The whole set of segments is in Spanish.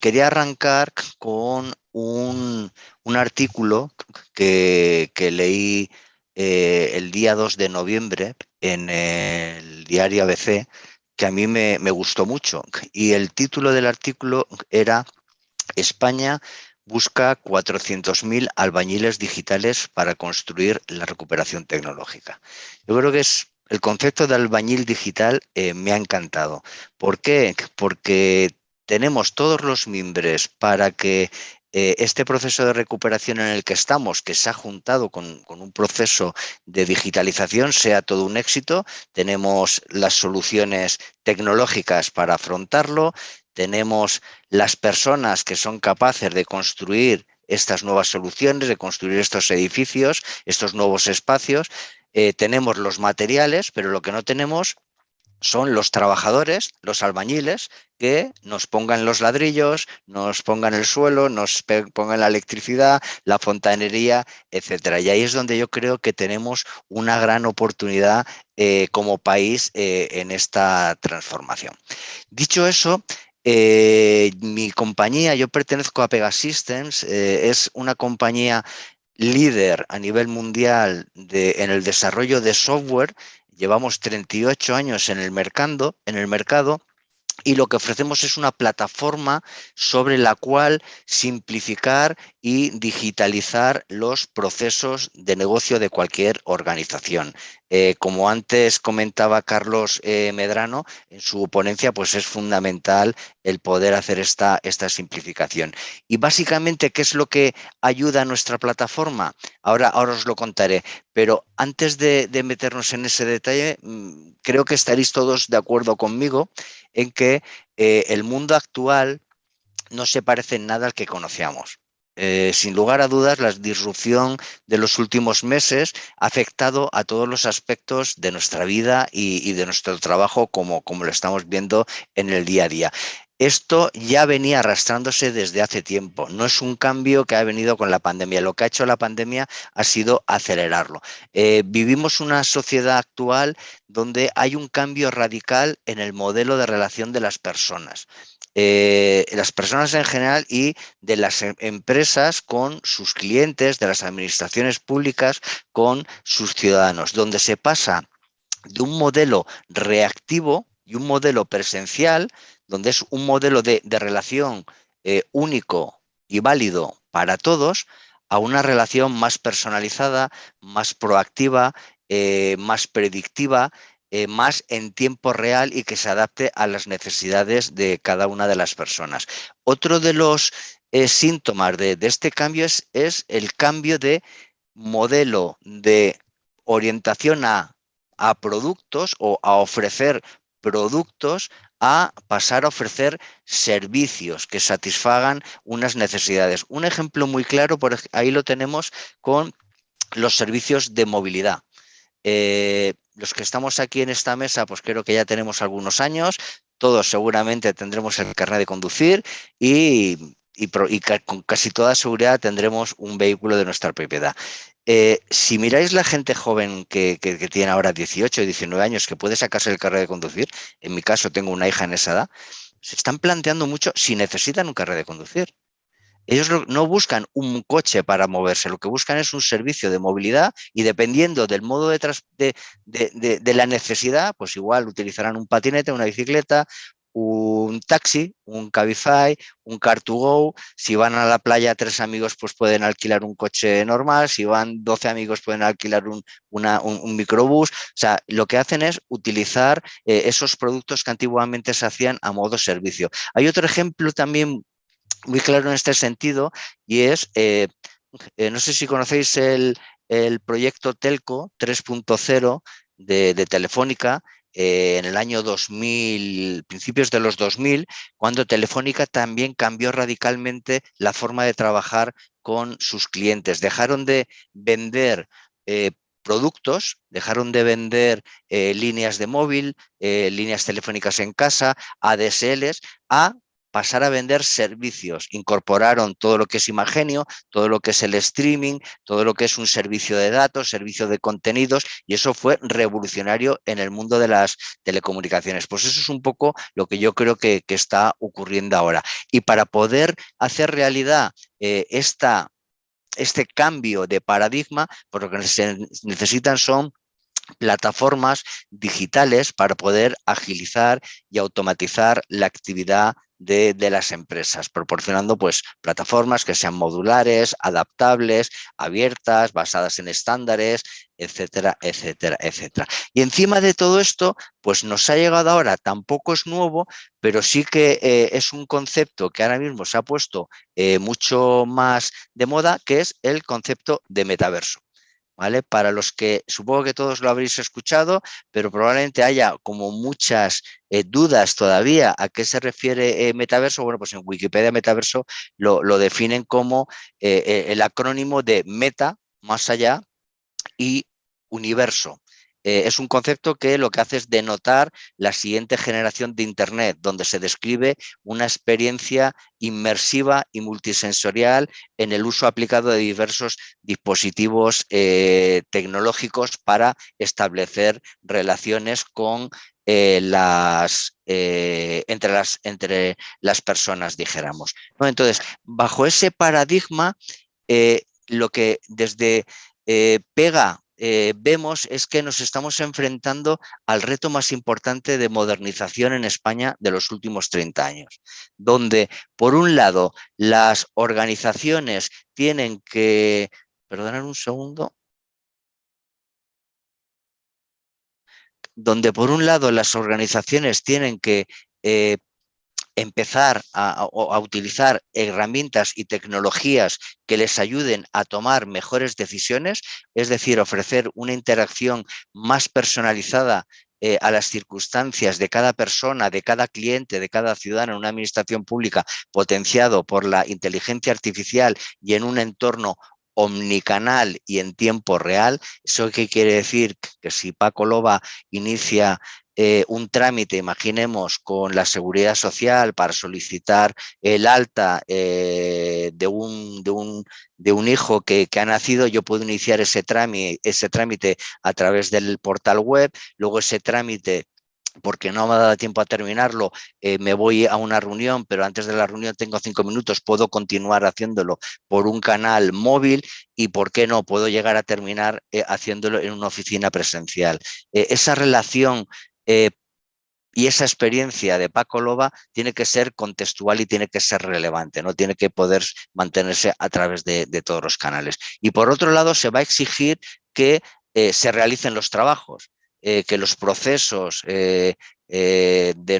quería arrancar con un artículo que leí el día 2 de noviembre en el diario ABC, que a mí me gustó mucho. Y el título del artículo era: España busca 400.000 albañiles digitales para construir la recuperación tecnológica. Yo creo que el concepto de albañil digital me ha encantado. ¿Por qué? Porque tenemos todos los mimbres para que este proceso de recuperación en el que estamos, que se ha juntado con un proceso de digitalización, sea todo un éxito. Tenemos las soluciones tecnológicas para afrontarlo, tenemos las personas que son capaces de construir estas nuevas soluciones, de construir estos edificios, estos nuevos espacios. Tenemos los materiales, pero lo que no tenemos son los trabajadores, los albañiles, que nos pongan los ladrillos, nos pongan el suelo, nos pongan la electricidad, la fontanería, etcétera. Y ahí es donde yo creo que tenemos una gran oportunidad como país en esta transformación. Dicho eso, mi compañía, yo pertenezco a Pegasystems, es una compañía líder a nivel mundial en el desarrollo de software. Llevamos 38 años en el mercado, y lo que ofrecemos es una plataforma sobre la cual simplificar y digitalizar los procesos de negocio de cualquier organización. Como antes comentaba Carlos Medrano en su ponencia, pues es fundamental el poder hacer esta simplificación. Y básicamente, ¿qué es lo que ayuda a nuestra plataforma? Ahora os lo contaré, pero antes de meternos en ese detalle, creo que estaréis todos de acuerdo conmigo en que el mundo actual no se parece en nada al que conocíamos. Sin lugar a dudas, la disrupción de los últimos meses ha afectado a todos los aspectos de nuestra vida y de nuestro trabajo, como lo estamos viendo en el día a día. Esto ya venía arrastrándose desde hace tiempo, no es un cambio que ha venido con la pandemia. Lo que ha hecho la pandemia ha sido acelerarlo. Vivimos una sociedad actual donde hay un cambio radical en el modelo de relación de las personas en general, y de las empresas con sus clientes, de las administraciones públicas con sus ciudadanos, donde se pasa de un modelo reactivo y un modelo presencial, donde es un modelo de relación único y válido para todos, a una relación más personalizada, más proactiva, más predictiva, más en tiempo real, y que se adapte a las necesidades de cada una de las personas. Otro de los síntomas de este cambio es el cambio de modelo de orientación a productos, o a ofrecer productos, a pasar a ofrecer servicios que satisfagan unas necesidades. Un ejemplo muy claro, ahí lo tenemos con los servicios de movilidad. Los que estamos aquí en esta mesa, pues creo que ya tenemos algunos años, todos seguramente tendremos el carnet de conducir, y con casi toda seguridad tendremos un vehículo de nuestra propiedad. Si miráis la gente joven que tiene ahora 18 o 19 años, que puede sacarse el carnet de conducir, en mi caso tengo una hija en esa edad, se están planteando mucho si necesitan un carnet de conducir. Ellos no buscan un coche para moverse, lo que buscan es un servicio de movilidad, y dependiendo del modo de la necesidad, pues igual utilizarán un patinete, una bicicleta, un taxi, un Cabify, un Car2Go. Si van a la playa 3 amigos, pues pueden alquilar un coche normal. Si van 12 amigos, pueden alquilar un microbús. O sea, lo que hacen es utilizar esos productos que antiguamente se hacían a modo servicio. Hay otro ejemplo también muy claro en este sentido, y es, no sé si conocéis el proyecto Telco 3.0 de Telefónica, en el año 2000, principios de los 2000, cuando Telefónica también cambió radicalmente la forma de trabajar con sus clientes. Dejaron de vender productos, dejaron de vender líneas de móvil, líneas telefónicas en casa, ADSLs, a pasar a vender servicios. Incorporaron todo lo que es Imagenio, todo lo que es el streaming, todo lo que es un servicio de datos, servicio de contenidos, y eso fue revolucionario en el mundo de las telecomunicaciones. Pues eso es un poco lo que yo creo que está ocurriendo ahora. Y para poder hacer realidad este cambio de paradigma, pues lo que se necesitan son plataformas digitales para poder agilizar y automatizar la actividad de las empresas, proporcionando pues plataformas que sean modulares, adaptables, abiertas, basadas en estándares, etcétera, etcétera, etcétera. Y encima de todo esto, pues nos ha llegado ahora, tampoco es nuevo, pero sí que es un concepto que ahora mismo se ha puesto mucho más de moda, que es el concepto de metaverso. ¿Vale? Para los que supongo que todos lo habréis escuchado, pero probablemente haya como muchas dudas todavía a qué se refiere metaverso. Bueno, pues en Wikipedia metaverso lo definen como el acrónimo de meta, más allá, y universo. Es un concepto que lo que hace es denotar la siguiente generación de Internet, donde se describe una experiencia inmersiva y multisensorial en el uso aplicado de diversos dispositivos tecnológicos para establecer relaciones con entre las personas, dijéramos, ¿no? Entonces, bajo ese paradigma, lo que desde Pega vemos es que nos estamos enfrentando al reto más importante de modernización en España de los últimos 30 años, donde, por un lado, las organizaciones tienen que, perdonad un segundo, donde por un lado las organizaciones tienen que empezar a utilizar herramientas y tecnologías que les ayuden a tomar mejores decisiones, es decir, ofrecer una interacción más personalizada a las circunstancias de cada persona, de cada cliente, de cada ciudadano en una administración pública, potenciado por la inteligencia artificial y en un entorno omnicanal y en tiempo real. ¿Eso qué quiere decir? Que si Paco Loba inicia un trámite, imaginemos, con la Seguridad Social para solicitar el alta de un hijo que ha nacido, yo puedo iniciar ese trámite a través del portal web, luego ese trámite, porque no me ha dado tiempo a terminarlo, me voy a una reunión, pero antes de la reunión tengo 5 minutos, puedo continuar haciéndolo por un canal móvil y, ¿por qué no?, puedo llegar a terminar haciéndolo en una oficina presencial. Esa relación eh, y esa experiencia de Paco Loba tiene que ser contextual y tiene que ser relevante, no tiene que poder mantenerse a través de todos los canales. Y por otro lado, se va a exigir que se realicen los trabajos, que los procesos de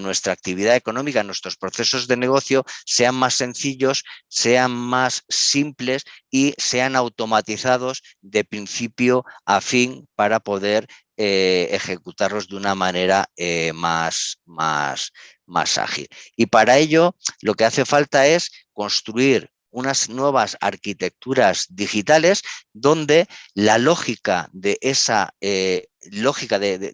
nuestra actividad económica, nuestros procesos de negocio sean más sencillos, sean más simples y sean automatizados de principio a fin para poder ejecutarlos de una manera más ágil. Y para ello lo que hace falta es construir unas nuevas arquitecturas digitales donde la lógica de esa lógica de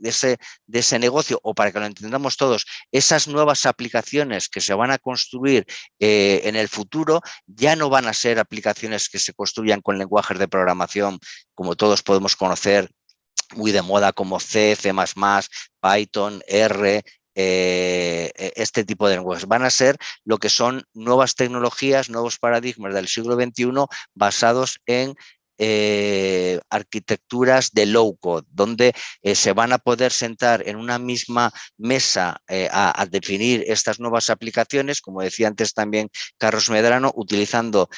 ese negocio, o para que lo entendamos todos, esas nuevas aplicaciones que se van a construir en el futuro ya no van a ser aplicaciones que se construyan con lenguajes de programación como todos podemos conocer, muy de moda, como C, C++, Python, R, este tipo de lenguajes. Van a ser lo que son nuevas tecnologías, nuevos paradigmas del siglo XXI basados en arquitecturas de low code, donde se van a poder sentar en una misma mesa a definir estas nuevas aplicaciones, como decía antes también Carlos Medrano, utilizando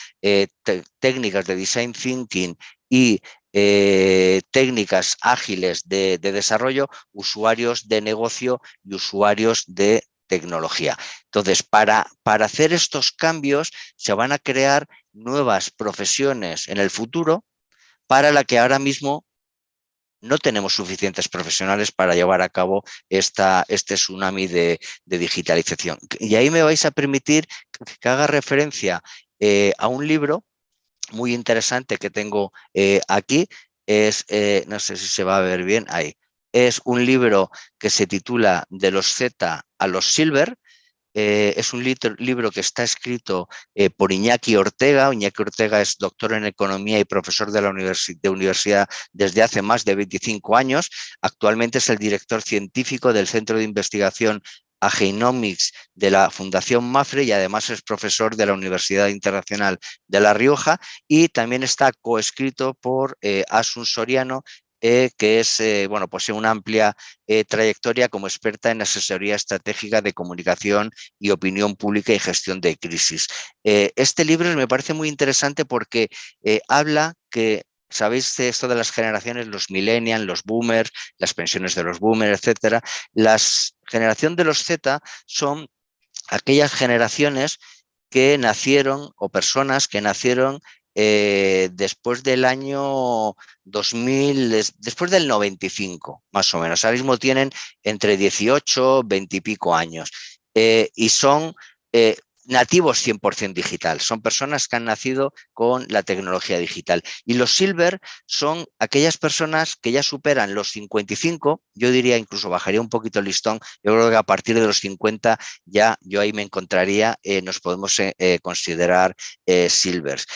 técnicas de design thinking y técnicas ágiles de desarrollo, usuarios de negocio y usuarios de tecnología. Entonces, para hacer estos cambios se van a crear nuevas profesiones en el futuro para la que ahora mismo no tenemos suficientes profesionales para llevar a cabo este tsunami de digitalización. Y ahí me vais a permitir que haga referencia a un libro muy interesante que tengo aquí. No sé si se va a ver bien ahí, es un libro que se titula De los Z a los Silver, es un libro que está escrito por Iñaki Ortega. Iñaki Ortega es doctor en economía y profesor de la universidad desde hace más de 25 años. Actualmente es el director científico del Centro de Investigación Agenomics de la Fundación Mafre y además es profesor de la Universidad Internacional de La Rioja, y también está coescrito por Asun Soriano, que es bueno, pues una amplia trayectoria como experta en asesoría estratégica de comunicación y opinión pública y gestión de crisis. Este libro me parece muy interesante porque habla que, sabéis esto de las generaciones, los millennials, los boomers, las pensiones de los boomers, etcétera. La generación de los Z son aquellas generaciones que nacieron, o personas que nacieron después del año 2000, después del 95, más o menos. Ahora mismo tienen entre 18, 20 y pico años, y son eh, nativos 100% digital. Son personas que han nacido con la tecnología digital. Y los silver son aquellas personas que ya superan los 55, yo diría, incluso bajaría un poquito el listón, yo creo que a partir de los 50 ya yo ahí me encontraría, nos podemos considerar silvers.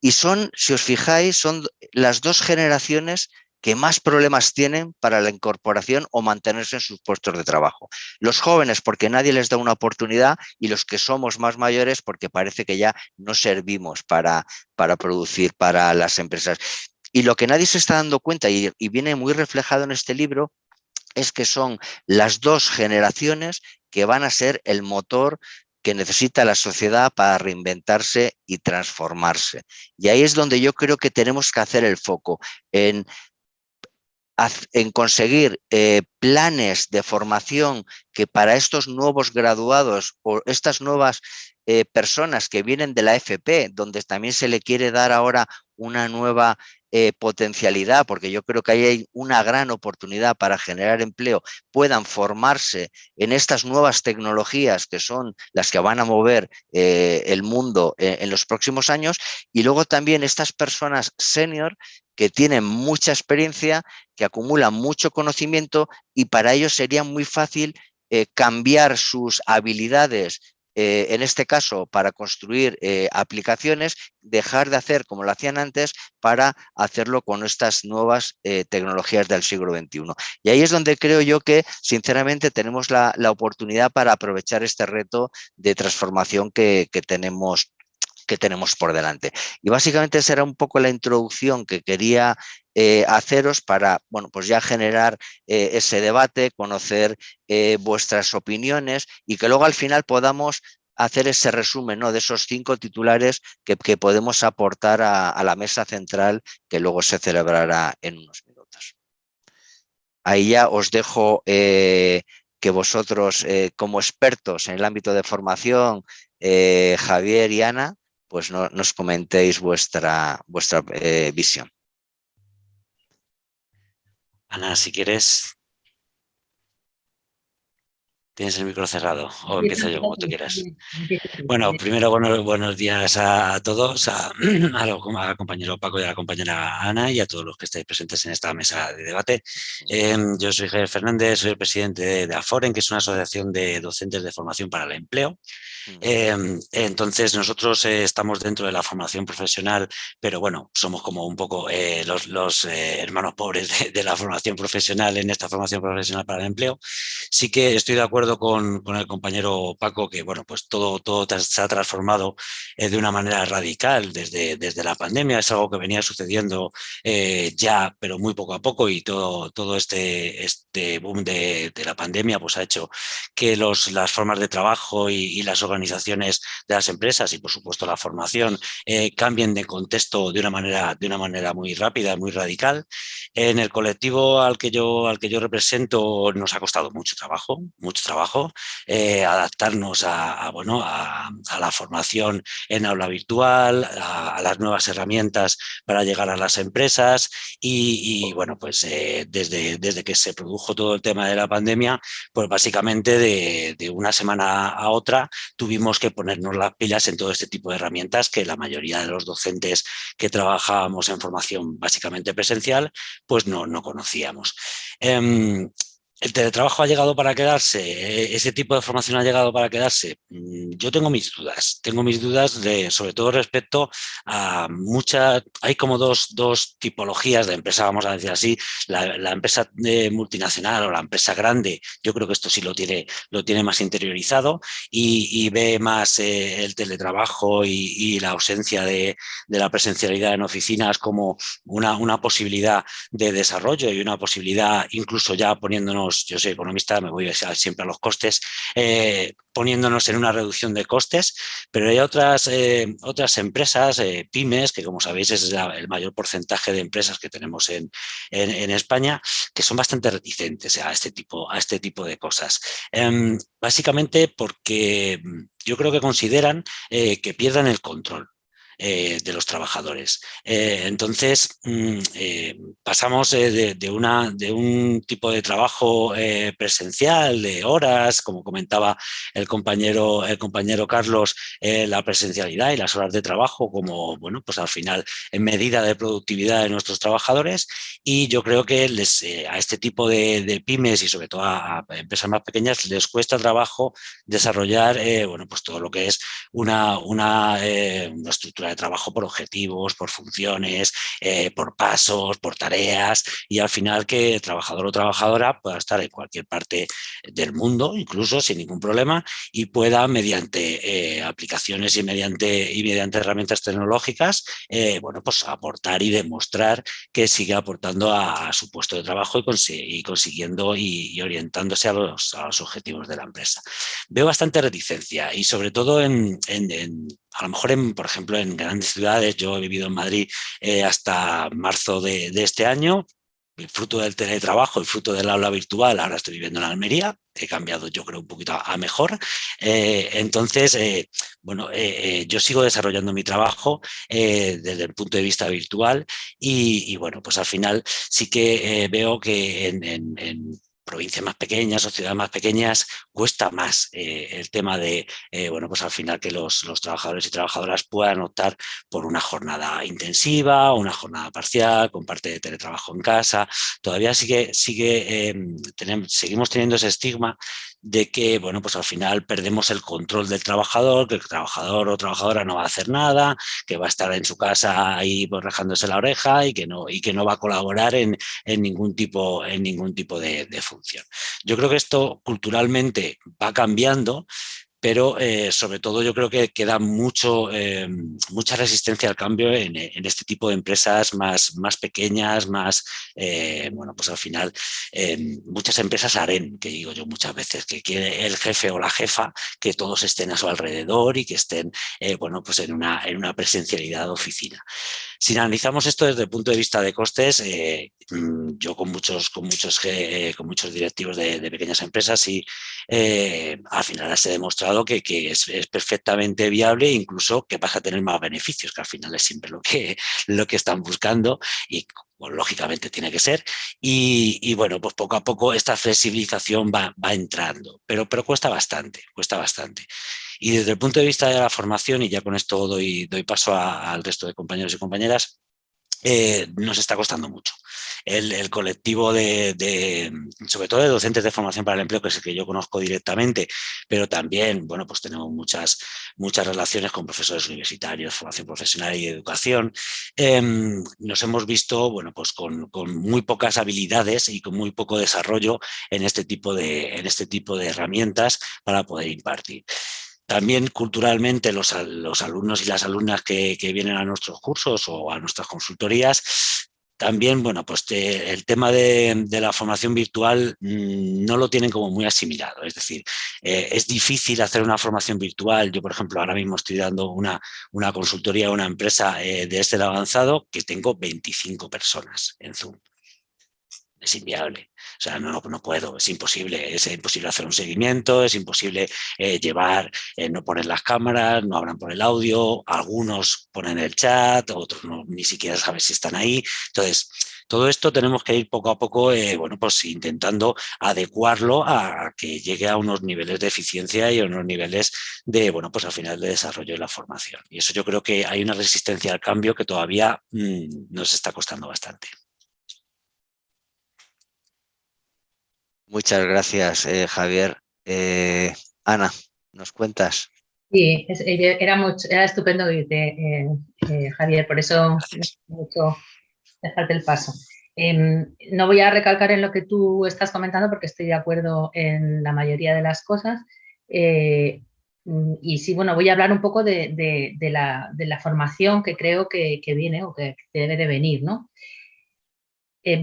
Y son, si os fijáis, son las dos generaciones que más problemas tienen para la incorporación o mantenerse en sus puestos de trabajo. Los jóvenes porque nadie les da una oportunidad, y los que somos más mayores porque parece que ya no servimos para producir para las empresas. Y lo que nadie se está dando cuenta, y viene muy reflejado en este libro, es que son las dos generaciones que van a ser el motor que necesita la sociedad para reinventarse y transformarse. Y ahí es donde yo creo que tenemos que hacer el foco en conseguir planes de formación que para estos nuevos graduados o estas nuevas personas que vienen de la FP, donde también se le quiere dar ahora una nueva potencialidad, porque yo creo que ahí hay una gran oportunidad para generar empleo, puedan formarse en estas nuevas tecnologías que son las que van a mover el mundo en los próximos años. Y luego también estas personas senior que tienen mucha experiencia, que acumulan mucho conocimiento, y para ellos sería muy fácil cambiar sus habilidades, en este caso para construir aplicaciones, dejar de hacer como lo hacían antes para hacerlo con estas nuevas tecnologías del siglo XXI. Y ahí es donde creo yo que sinceramente tenemos la oportunidad para aprovechar este reto de transformación que tenemos por delante. Y básicamente esa era un poco la introducción que quería haceros para, bueno, pues ya generar ese debate, conocer vuestras opiniones, y que luego al final podamos hacer ese resumen, ¿no?, de esos 5 titulares que podemos aportar a la mesa central que luego se celebrará en unos minutos. Ahí ya os dejo que vosotros, como expertos en el ámbito de formación, Javier y Ana, pues nos comentéis vuestra visión. Ana, si quieres, tienes el micro cerrado, o empiezo yo como tú quieras. Bueno, primero buenos días a todos, al compañero Paco y a la compañera Ana, y a todos los que estáis presentes en esta mesa de debate. Yo soy Javier Fernández, soy el presidente de AFOREN, que es una asociación de docentes de formación para el empleo. Entonces nosotros estamos dentro de la formación profesional, pero bueno, somos como un poco los hermanos pobres de la formación profesional en esta formación profesional para el empleo. Sí que estoy de acuerdo con el compañero Paco que bueno, pues todo se ha transformado de una manera radical desde la pandemia. Es algo que venía sucediendo ya, pero muy poco a poco, y todo este boom de la pandemia pues ha hecho que las formas de trabajo y las organizaciones de las empresas, y por supuesto la formación, cambien de contexto de una manera muy rápida, muy radical. En el colectivo al que yo represento nos ha costado mucho trabajo adaptarnos a la formación en aula virtual, a las nuevas herramientas para llegar a las empresas, y bueno, pues desde que se produjo todo el tema de la pandemia, pues básicamente de una semana a otra tuvimos que ponernos las pilas en todo este tipo de herramientas que la mayoría de los docentes que trabajábamos en formación básicamente presencial pues no conocíamos. ¿El teletrabajo ha llegado para quedarse? ¿Ese tipo de formación ha llegado para quedarse? Yo tengo mis dudas. Tengo mis dudas sobre todo respecto a muchas... Hay como dos tipologías de empresa, vamos a decir así. La empresa multinacional o la empresa grande, yo creo que esto sí lo tiene más interiorizado y ve más el teletrabajo y la ausencia de la presencialidad en oficinas como una posibilidad de desarrollo y una posibilidad, incluso ya poniéndonos, yo soy economista, me voy siempre a los costes, poniéndonos en una reducción de costes, pero hay otras empresas, pymes, que como sabéis es el mayor porcentaje de empresas que tenemos en España, que son bastante reticentes a este tipo de cosas. Básicamente porque yo creo que consideran que pierdan el control de los trabajadores. Entonces, pasamos de un tipo de trabajo presencial, de horas, como comentaba el compañero Carlos, la presencialidad y las horas de trabajo como, bueno, pues al final en medida de productividad de nuestros trabajadores y yo creo que a este tipo de pymes y sobre todo a empresas más pequeñas les cuesta trabajo desarrollar, bueno, pues todo lo que es una estructura de trabajo por objetivos, por funciones, por pasos, por tareas y al final que el trabajador o trabajadora pueda estar en cualquier parte del mundo, incluso sin ningún problema, y pueda mediante aplicaciones y mediante herramientas tecnológicas, bueno, pues aportar y demostrar que sigue aportando a su puesto de trabajo y consiguiendo y orientándose a los objetivos de la empresa. Veo bastante reticencia y sobre todo a lo mejor, por ejemplo, en grandes ciudades. Yo he vivido en Madrid hasta marzo de este año, el fruto del teletrabajo, el fruto del aula virtual. Ahora estoy viviendo en Almería, he cambiado yo creo un poquito a mejor. Entonces, bueno, yo sigo desarrollando mi trabajo desde el punto de vista virtual y bueno, pues al final sí que veo que en provincias más pequeñas o ciudades más pequeñas cuesta más el tema de, bueno, pues al final que los trabajadores y trabajadoras puedan optar por una jornada intensiva, una jornada parcial, con parte de teletrabajo en casa. Todavía seguimos teniendo ese estigma de que, bueno, pues al final perdemos el control del trabajador, que el trabajador o trabajadora no va a hacer nada, que va a estar en su casa ahí pues, rajándose la oreja y que no va a colaborar en ningún tipo de función. Yo creo que esto culturalmente va cambiando, pero sobre todo yo creo que queda mucha resistencia al cambio en este tipo de empresas más pequeñas, bueno, pues al final muchas empresas harén, que digo yo muchas veces, que quiere el jefe o la jefa que todos estén a su alrededor y que estén, bueno, pues en una presencialidad de oficina. Si analizamos esto desde el punto de vista de costes, yo con muchos directivos de pequeñas empresas y al final les he demostrado que es perfectamente viable e incluso que vas a tener más beneficios, que al final es siempre lo que están buscando y pues, lógicamente tiene que ser. Y bueno, pues poco a poco esta flexibilización va entrando, pero cuesta bastante, cuesta bastante. Y desde el punto de vista de la formación, y ya con esto doy paso al resto de compañeros y compañeras, nos está costando mucho. El colectivo sobre todo de docentes de formación para el empleo, que es el que yo conozco directamente, pero también, bueno, pues tenemos muchas relaciones con profesores universitarios, formación profesional y educación. Nos hemos visto, bueno, pues con muy pocas habilidades y con muy poco desarrollo en este tipo de herramientas para poder impartir. También culturalmente los alumnos y las alumnas que vienen a nuestros cursos o a nuestras consultorías, también, bueno, pues el tema de la formación virtual no lo tienen como muy asimilado. Es decir, es difícil hacer una formación virtual. Yo, por ejemplo, ahora mismo estoy dando una consultoría a una empresa de este avanzado que tengo 25 personas en Zoom. Es inviable. O sea, no puedo, es imposible hacer un seguimiento, es imposible no poner las cámaras, no hablan por el audio, algunos ponen el chat, otros ni siquiera saben si están ahí. Entonces, todo esto tenemos que ir poco a poco, bueno, pues intentando adecuarlo a que llegue a unos niveles de eficiencia y a unos niveles de, bueno, pues al final de desarrollo de la formación. Y eso yo creo que hay una resistencia al cambio que todavía nos está costando bastante. Muchas gracias, Javier. Ana, ¿nos cuentas? Sí, era estupendo oírte, Javier, por eso me Gracias. gusta mucho dejarte el paso. No voy a recalcar en lo que tú estás comentando porque estoy de acuerdo en la mayoría de las cosas. Y sí, bueno, voy a hablar un poco de la formación que creo que viene o que debe de venir, ¿no?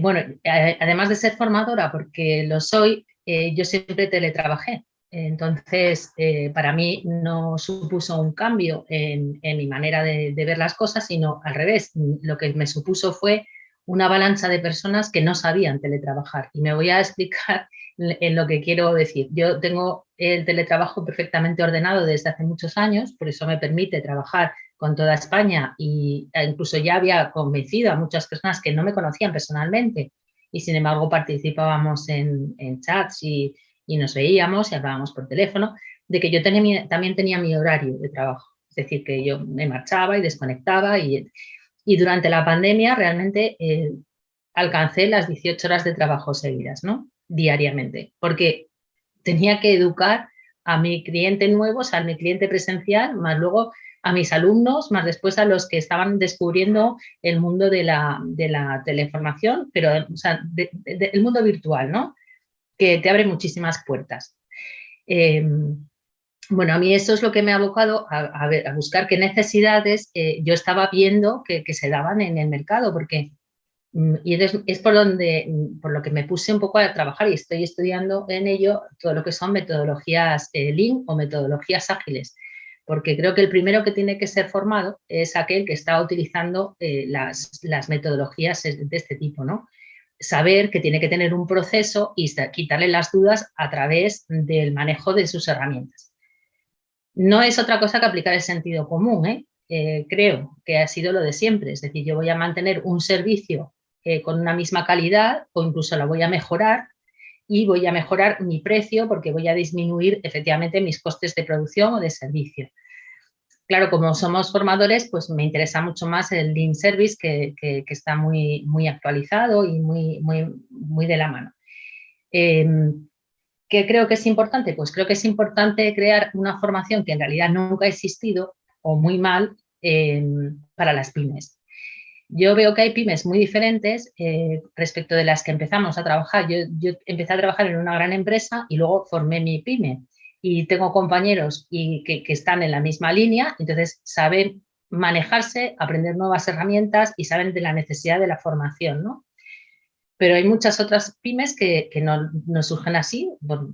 Bueno, además de ser formadora, porque lo soy, yo siempre teletrabajé. Entonces, para mí no supuso un cambio en mi manera de ver las cosas, sino al revés. Lo que me supuso fue una avalancha de personas que no sabían teletrabajar. Y me voy a explicar en lo que quiero decir. Yo tengo el teletrabajo perfectamente ordenado desde hace muchos años, por eso me permite trabajar con toda España e incluso ya había convencido a muchas personas que no me conocían personalmente y sin embargo participábamos en chats y nos veíamos y hablábamos por teléfono, de que yo también tenía mi horario de trabajo. Es decir, que yo me marchaba y desconectaba y durante la pandemia realmente alcancé las 18 horas de trabajo seguidas, ¿no? Diariamente, porque tenía que educar a mi cliente nuevo, o sea, a mi cliente presencial, más luego a mis alumnos, más después a los que estaban descubriendo el mundo de la teleinformación, pero o sea, el mundo virtual, ¿no? Que te abre muchísimas puertas. Bueno, a mí eso es lo que me ha abocado a buscar qué necesidades yo estaba viendo que se daban en el mercado, porque y es por lo que me puse un poco a trabajar y estoy estudiando en ello todo lo que son metodologías Lean o metodologías ágiles, porque creo que el primero que tiene que ser formado es aquel que está utilizando las metodologías de este tipo, ¿no? Saber que tiene que tener un proceso y quitarle las dudas a través del manejo de sus herramientas. No es otra cosa que aplicar el sentido común, ¿eh? Creo que ha sido lo de siempre, es decir, yo voy a mantener un servicio con una misma calidad o incluso la voy a mejorar y voy a mejorar mi precio porque voy a disminuir efectivamente mis costes de producción o de servicio. Claro, como somos formadores, pues me interesa mucho más el Lean Service que está muy, muy actualizado y muy de la mano. ¿Qué creo que es importante? Pues creo que es importante crear una formación que en realidad nunca ha existido o muy mal para las pymes. Yo veo que hay pymes muy diferentes respecto de las que empezamos a trabajar. Yo empecé a trabajar en una gran empresa y luego formé mi pyme. Y tengo compañeros que están en la misma línea, entonces saben manejarse, aprender nuevas herramientas y saben de la necesidad de la formación, ¿no? Pero hay muchas otras pymes que no surgen así por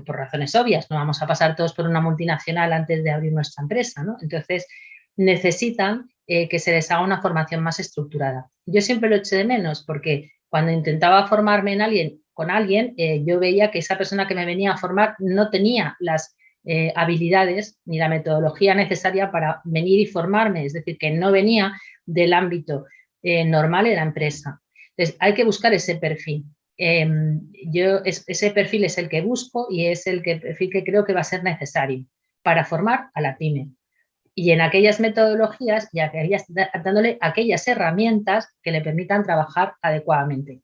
razones obvias. No vamos a pasar todos por una multinacional antes de abrir nuestra empresa, ¿no? Entonces necesitan que se les haga una formación más estructurada. Yo siempre lo eché de menos porque cuando intentaba formarme con alguien, yo veía que esa persona que me venía a formar no tenía las habilidades ni la metodología necesaria para venir y formarme, es decir, que no venía del ámbito normal de la empresa. Entonces, hay que buscar ese perfil. Ese perfil es el que busco y es perfil que creo que va a ser necesario para formar a la pyme. Y en aquellas metodologías y dándole aquellas herramientas que le permitan trabajar adecuadamente.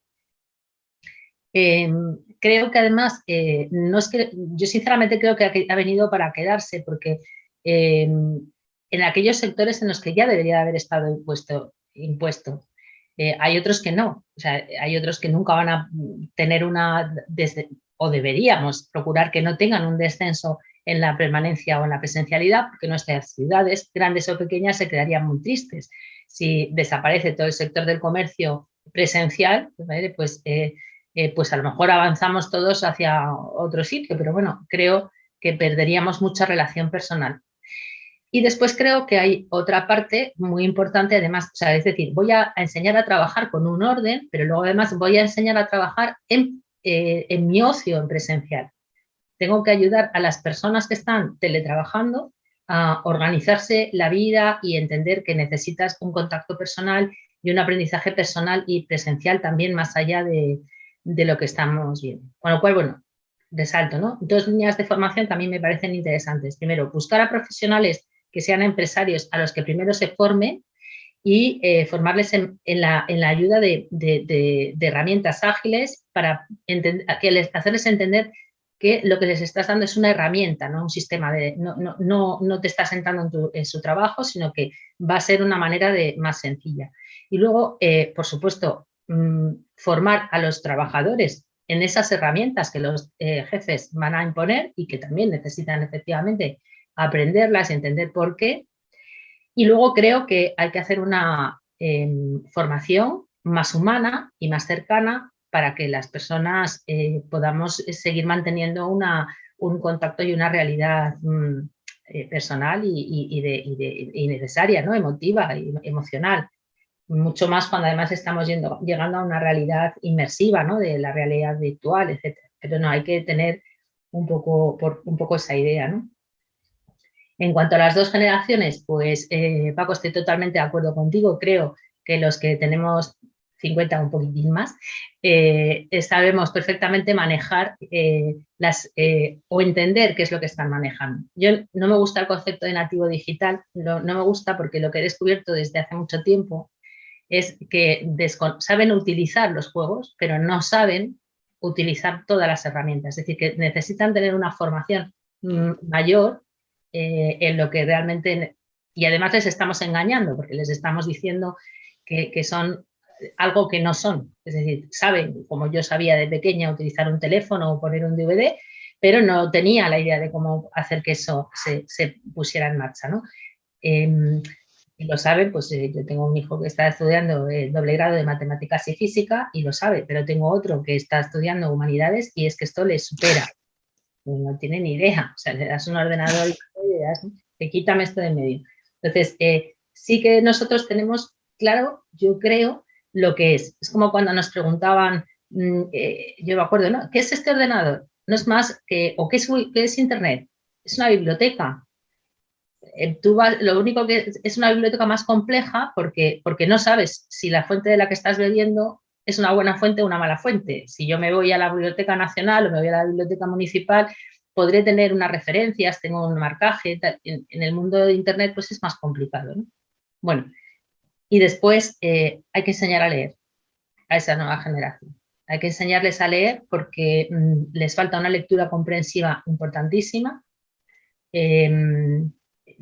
Creo que además, no es que, yo sinceramente creo que ha venido para quedarse porque en aquellos sectores en los que ya debería haber estado impuesto. Hay otros que no, o sea, hay otros que nunca van a tener o deberíamos procurar que no tengan un descenso en la permanencia o en la presencialidad, porque nuestras ciudades, grandes o pequeñas, se quedarían muy tristes. Si desaparece todo el sector del comercio presencial, pues a lo mejor avanzamos todos hacia otro sitio, pero bueno, creo que perderíamos mucha relación personal. Y después creo que hay otra parte muy importante, además, o sea, es decir, voy a enseñar a trabajar con un orden, pero luego además voy a enseñar a trabajar en mi ocio en presencial. Tengo que ayudar a las personas que están teletrabajando a organizarse la vida y entender que necesitas un contacto personal y un aprendizaje personal y presencial también más allá de lo que estamos viendo. Con lo cual, bueno, resalto, ¿no? Dos líneas de formación también me parecen interesantes. Primero, buscar a profesionales que sean empresarios a los que primero se forme y formarles en la ayuda de herramientas ágiles para hacerles entender que lo que les estás dando es una herramienta, no un sistema no te estás sentando en su trabajo, sino que va a ser una manera más sencilla. Y luego, por supuesto, formar a los trabajadores en esas herramientas que los jefes van a imponer y que también necesitan efectivamente aprenderlas y entender por qué. Y luego creo que hay que hacer una formación más humana y más cercana para que las personas podamos seguir manteniendo un contacto y una realidad personal y necesaria, ¿no? Emotiva y emocional. Mucho más cuando además estamos llegando a una realidad inmersiva, ¿no? De la realidad virtual, etc. Pero no, hay que tener un poco esa idea, ¿no? En cuanto a las dos generaciones, pues Paco, estoy totalmente de acuerdo contigo. Creo que los que tenemos 50 o un poquitín más, sabemos perfectamente manejar o entender qué es lo que están manejando. Yo no me gusta el concepto de nativo digital, no me gusta porque lo que he descubierto desde hace mucho tiempo es que saben utilizar los juegos, pero no saben utilizar todas las herramientas. Es decir, que necesitan tener una formación mayor en lo que realmente... Y además les estamos engañando porque les estamos diciendo que son algo que no son. Es decir, saben, como yo sabía de pequeña, utilizar un teléfono o poner un DVD, pero no tenía la idea de cómo hacer que eso se pusiera en marcha, ¿no? Y lo saben, pues yo tengo un hijo que está estudiando el doble grado de matemáticas y física y lo sabe, pero tengo otro que está estudiando humanidades y es que esto le supera. No tiene ni idea. O sea, le das un ordenador y le das, quítame esto de en medio. Entonces, sí que nosotros tenemos claro, yo creo, lo que es. Es como cuando nos preguntaban, yo me acuerdo, ¿no? ¿Qué es este ordenador? No es más que, o ¿qué es Internet? Es una biblioteca. Lo único que es una biblioteca más compleja porque no sabes si la fuente de la que estás bebiendo es una buena fuente o una mala fuente. Si yo me voy a la Biblioteca Nacional o me voy a la Biblioteca Municipal, podré tener unas referencias, tengo un marcaje. En el mundo de Internet pues es más complicado, ¿no? Bueno, y después hay que enseñar a leer a esa nueva generación. Hay que enseñarles a leer porque les falta una lectura comprensiva importantísima.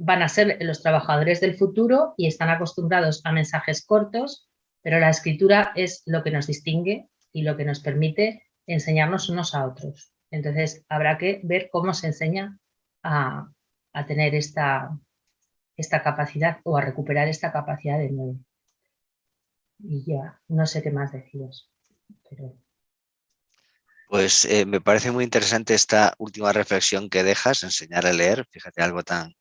Van a ser los trabajadores del futuro y están acostumbrados a mensajes cortos, pero la escritura es lo que nos distingue y lo que nos permite enseñarnos unos a otros. Entonces, habrá que ver cómo se enseña a tener esta capacidad o a recuperar esta capacidad de nuevo. Y ya, no sé qué más deciros. Pero... Pues me parece muy interesante esta última reflexión que dejas, enseñar a leer. Fíjate, algo tan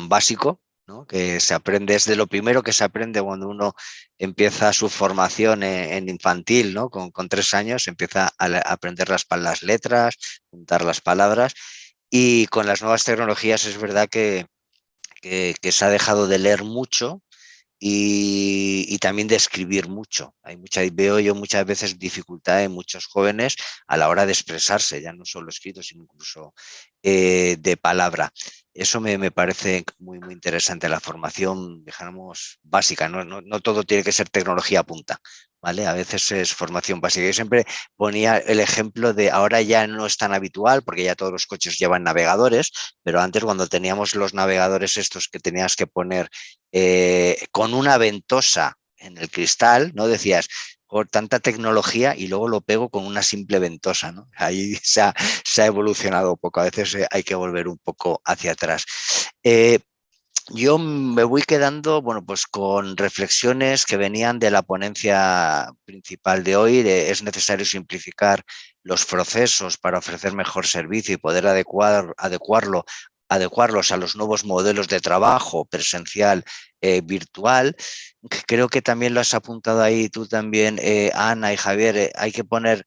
básico, ¿no? Que se aprende, es de lo primero que se aprende cuando uno empieza su formación en infantil, ¿no? Con 3 años empieza a aprender las letras, juntar las palabras, y con las nuevas tecnologías es verdad que se ha dejado de leer mucho y también de escribir mucho. Veo yo muchas veces dificultad en muchos jóvenes a la hora de expresarse, ya no solo escrito, sino incluso de palabra. Eso me parece muy, muy interesante, la formación, dijéramos, básica. No todo tiene que ser tecnología punta, ¿vale? A veces es formación básica. Yo siempre ponía el ejemplo de ahora ya no es tan habitual porque ya todos los coches llevan navegadores, pero antes cuando teníamos los navegadores estos que tenías que poner con una ventosa en el cristal, ¿no? Decías, por tanta tecnología y luego lo pego con una simple ventosa, ¿no? Ahí se ha evolucionado un poco, a veces hay que volver un poco hacia atrás. Yo me voy quedando, bueno, pues con reflexiones que venían de la ponencia principal de hoy, es necesario simplificar los procesos para ofrecer mejor servicio y poder adecuarlos a los nuevos modelos de trabajo presencial, virtual. Creo que también lo has apuntado ahí tú también, Ana y Javier, hay que poner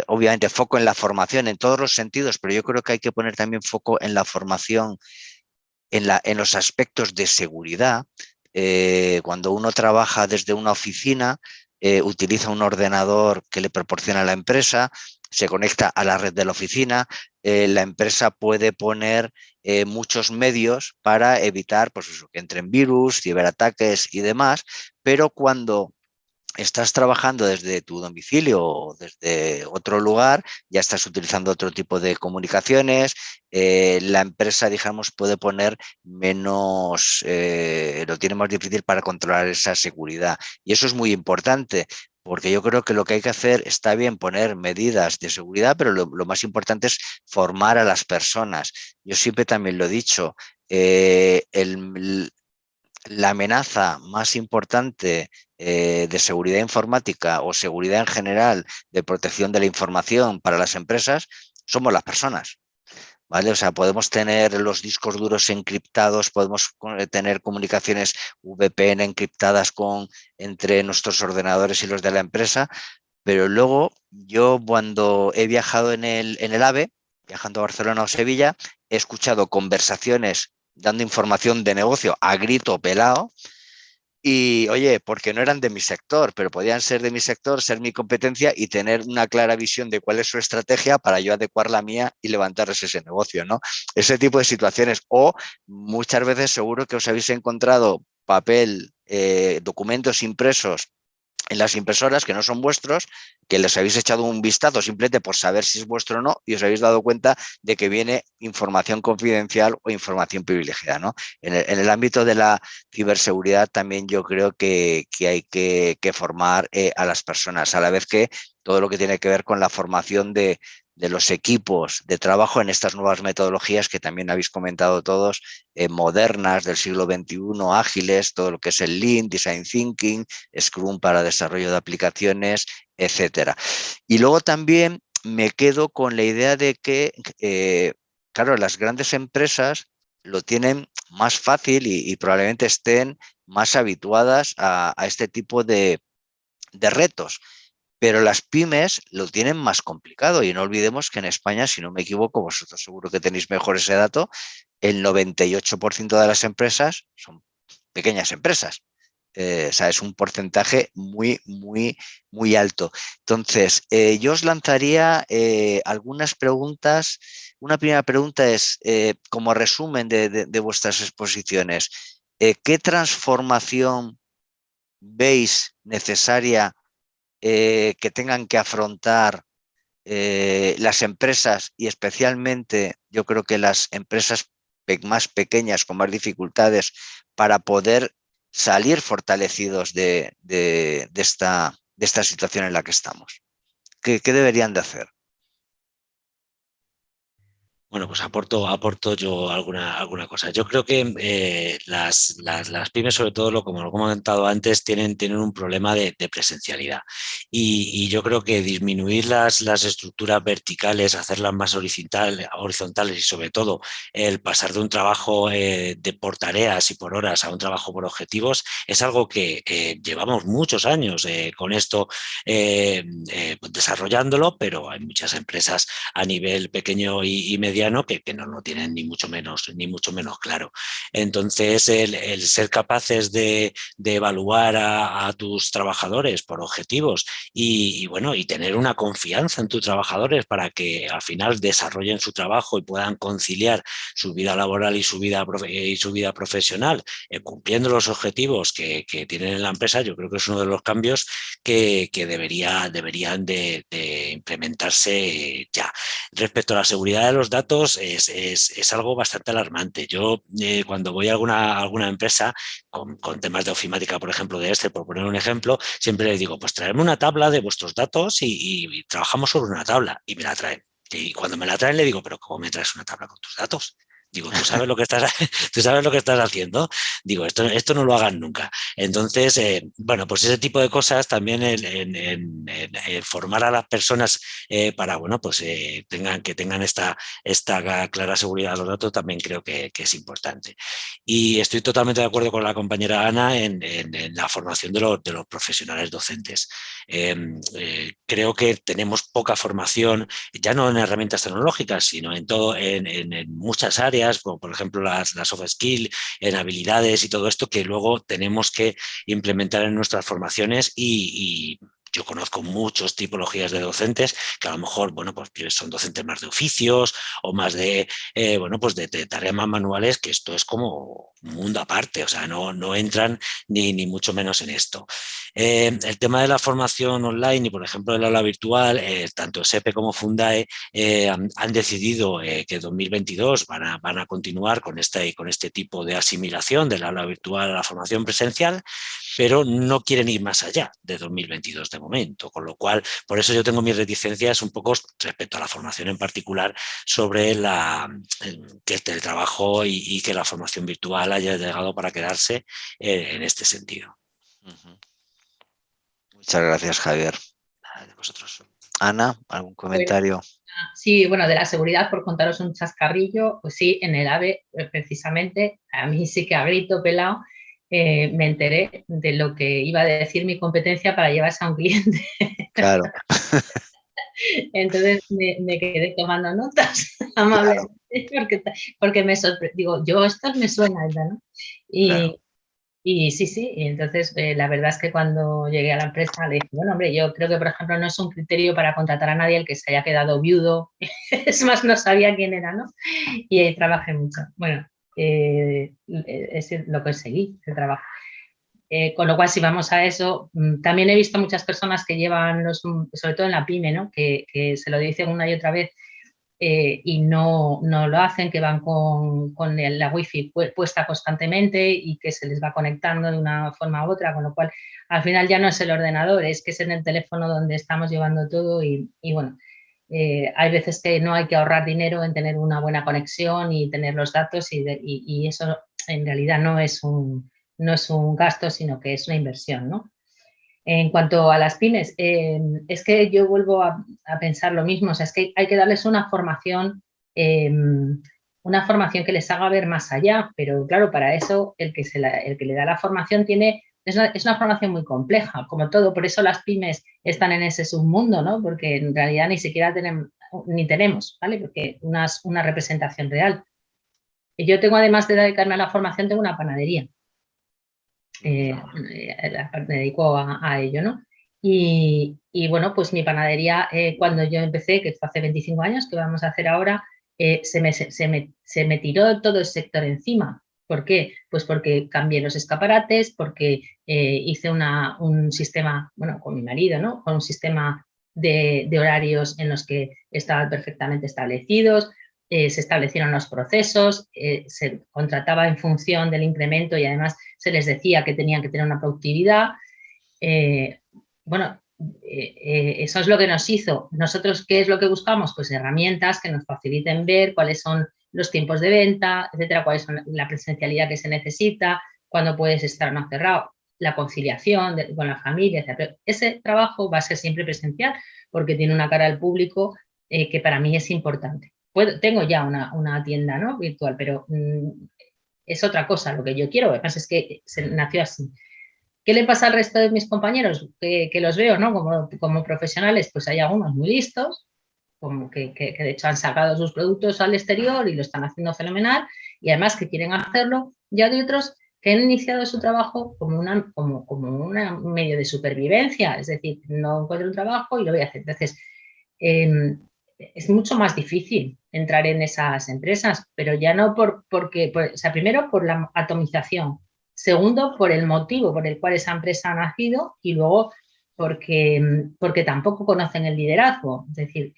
obviamente foco en la formación en todos los sentidos, pero yo creo que hay que poner también foco en la formación en los aspectos de seguridad. Cuando uno trabaja desde una oficina, utiliza un ordenador que le proporciona la empresa, se conecta a la red de la oficina, la empresa puede poner muchos medios para evitar pues eso, que entren virus, ciberataques y demás, pero cuando estás trabajando desde tu domicilio o desde otro lugar, ya estás utilizando otro tipo de comunicaciones, la empresa, digamos, puede poner menos, lo tiene más difícil para controlar esa seguridad. Y eso es muy importante, porque yo creo que lo que hay que hacer, está bien poner medidas de seguridad, pero lo más importante es formar a las personas. Yo siempre también lo he dicho, la amenaza más importante de seguridad informática o seguridad en general de protección de la información para las empresas somos las personas. ¿Vale? O sea, podemos tener los discos duros encriptados, podemos tener comunicaciones VPN encriptadas entre nuestros ordenadores y los de la empresa, pero luego yo cuando he viajado en el AVE, viajando a Barcelona o Sevilla, he escuchado conversaciones dando información de negocio a grito pelado y, oye, porque no eran de mi sector, pero podían ser de mi sector, ser mi competencia y tener una clara visión de cuál es su estrategia para yo adecuar la mía y levantarles ese negocio, ¿no? Ese tipo de situaciones. O muchas veces seguro que os habéis encontrado papel, documentos impresos en las impresoras que no son vuestros, que les habéis echado un vistazo simplemente por saber si es vuestro o no y os habéis dado cuenta de que viene información confidencial o información privilegiada, ¿no? En el ámbito de la ciberseguridad también yo creo que hay que formar a las personas, a la vez que todo lo que tiene que ver con la formación de los equipos de trabajo en estas nuevas metodologías que también habéis comentado todos, modernas del siglo XXI, ágiles, todo lo que es el Lean, Design Thinking, Scrum para desarrollo de aplicaciones, etcétera. Y luego también me quedo con la idea de que, claro, las grandes empresas lo tienen más fácil y probablemente estén más habituadas a este tipo de retos. Pero las pymes lo tienen más complicado y no olvidemos que en España, si no me equivoco, vosotros seguro que tenéis mejor ese dato, el 98% de las empresas son pequeñas empresas. O sea, es un porcentaje muy, muy, muy alto. Entonces, yo os lanzaría algunas preguntas. Una primera pregunta es, como resumen de vuestras exposiciones, ¿qué transformación veis necesaria que tengan que afrontar las empresas y especialmente yo creo que las empresas más pequeñas con más dificultades para poder salir fortalecidos de esta situación en la que estamos? ¿Qué deberían de hacer? Bueno, pues aporto yo alguna cosa. Yo creo que las pymes, sobre todo, como lo he comentado antes, tienen un problema de presencialidad. Y yo creo que disminuir las estructuras verticales, hacerlas más horizontales y sobre todo el pasar de un trabajo por tareas y por horas a un trabajo por objetivos es algo que llevamos muchos años con esto desarrollándolo, pero hay muchas empresas a nivel pequeño y mediano que no lo tienen ni mucho menos claro. Entonces, el ser capaces de evaluar a tus trabajadores por objetivos bueno, y tener una confianza en tus trabajadores para que al final desarrollen su trabajo y puedan conciliar su vida laboral y su vida profesional, cumpliendo los objetivos que tienen en la empresa, yo creo que es uno de los cambios que deberían de implementarse ya. Respecto a la seguridad de los datos, es algo bastante alarmante. Yo, cuando voy a alguna empresa con temas de ofimática, por ejemplo, de por poner un ejemplo, siempre les digo, pues traedme una tabla de vuestros datos y trabajamos sobre una tabla, y me la traen. Y cuando me la traen le digo, pero ¿cómo me traes una tabla con tus datos? Digo, ¿tú sabes lo que estás, ¿tú sabes lo que estás haciendo? Digo, esto no lo hagan nunca. Entonces, bueno, pues ese tipo de cosas también en formar a las personas para, bueno, pues que tengan esta clara seguridad de los datos, también creo que es importante. Y estoy totalmente de acuerdo con la compañera Ana en la formación de los profesionales docentes. Creo que tenemos poca formación, ya no en herramientas tecnológicas, sino en todo, en muchas áreas, como por ejemplo las soft skills, en habilidades y todo esto que luego tenemos que implementar en nuestras formaciones y yo conozco muchas tipologías de docentes que a lo mejor, bueno, pues son docentes más de oficios o más de, bueno, pues de tareas más manuales, que esto es como un mundo aparte, o sea, no entran ni mucho menos en esto. El tema de la formación online y, por ejemplo, el aula virtual, tanto SEPE como Fundae han decidido que 2022 van a continuar con este tipo de asimilación del aula virtual a la formación presencial, pero no quieren ir más allá de 2022 de momento, con lo cual, por eso yo tengo mis reticencias un poco respecto a la formación en particular sobre que el teletrabajo y que la formación virtual haya llegado para quedarse en este sentido. Muchas gracias, Javier. De vosotros. Ana, ¿algún comentario? Sí, bueno, de la seguridad, por contaros un chascarrillo, pues sí, en el AVE, precisamente, a mí sí que a grito pelado, me enteré de lo que iba a decir mi competencia para llevarse a un cliente. Claro. Entonces me quedé tomando notas amablemente, porque me sorprendió, digo, yo esto me suena, ¿no? Claro. Y sí, y entonces la verdad es que cuando llegué a la empresa le dije, bueno, hombre, yo creo que, por ejemplo, no es un criterio para contratar a nadie el que se haya quedado viudo, es más, no sabía quién era, ¿no? Y ahí trabajé mucho. Bueno, es lo conseguí, el trabajo. Con lo cual, si vamos a eso, también he visto muchas personas que llevan, sobre todo en la pyme, ¿no? Que se lo dicen una y otra vez y no lo hacen, que van con la wifi puesta constantemente y que se les va conectando de una forma u otra, con lo cual al final ya no es el ordenador, es que es en el teléfono donde estamos llevando todo y bueno, hay veces que no hay que ahorrar dinero en tener una buena conexión y tener los datos y eso en realidad no es un gasto, sino que es una inversión, ¿no? En cuanto a las pymes, es que yo vuelvo a pensar lo mismo, o sea, es que hay que darles una formación que les haga ver más allá, pero claro, para eso el que le da la formación es una formación muy compleja, como todo, por eso las pymes están en ese submundo, ¿no? Porque en realidad ni siquiera tenemos, ¿vale? Porque una representación real. Y yo tengo, además de dedicarme a la formación, tengo una panadería. Me dedico a ello, ¿no? Y bueno, pues mi panadería, cuando yo empecé, que fue hace 25 años, que vamos a hacer ahora, se me tiró todo el sector encima. ¿Por qué? Pues porque cambié los escaparates, porque hice un sistema, bueno, con mi marido, ¿no? Con un sistema de horarios en los que estaban perfectamente establecidos, se establecieron los procesos, se contrataba en función del incremento y además se les decía que tenían que tener una productividad. Bueno, eso es lo que nos hizo. Nosotros, ¿qué es lo que buscamos? Pues herramientas que nos faciliten ver cuáles son los tiempos de venta, etcétera, cuáles son la presencialidad que se necesita, cuándo puedes estar no cerrado, la conciliación con la familia, etcétera. Pero ese trabajo va a ser siempre presencial porque tiene una cara al público que para mí es importante. Tengo ya una tienda, ¿no? Virtual, pero es otra cosa lo que yo quiero. Lo que pasa es que se nació así. ¿Qué le pasa al resto de mis compañeros? Que los veo, ¿no? Como profesionales, pues hay algunos muy listos, como que de hecho han sacado sus productos al exterior y lo están haciendo fenomenal, y además que quieren hacerlo. Ya hay otros que han iniciado su trabajo como un medio de supervivencia, es decir, no encuentro un trabajo y lo voy a hacer. Entonces, es mucho más difícil entrar en esas empresas, pero ya no porque, o sea, primero por la atomización, segundo por el motivo por el cual esa empresa ha nacido y luego porque tampoco conocen el liderazgo. Es decir,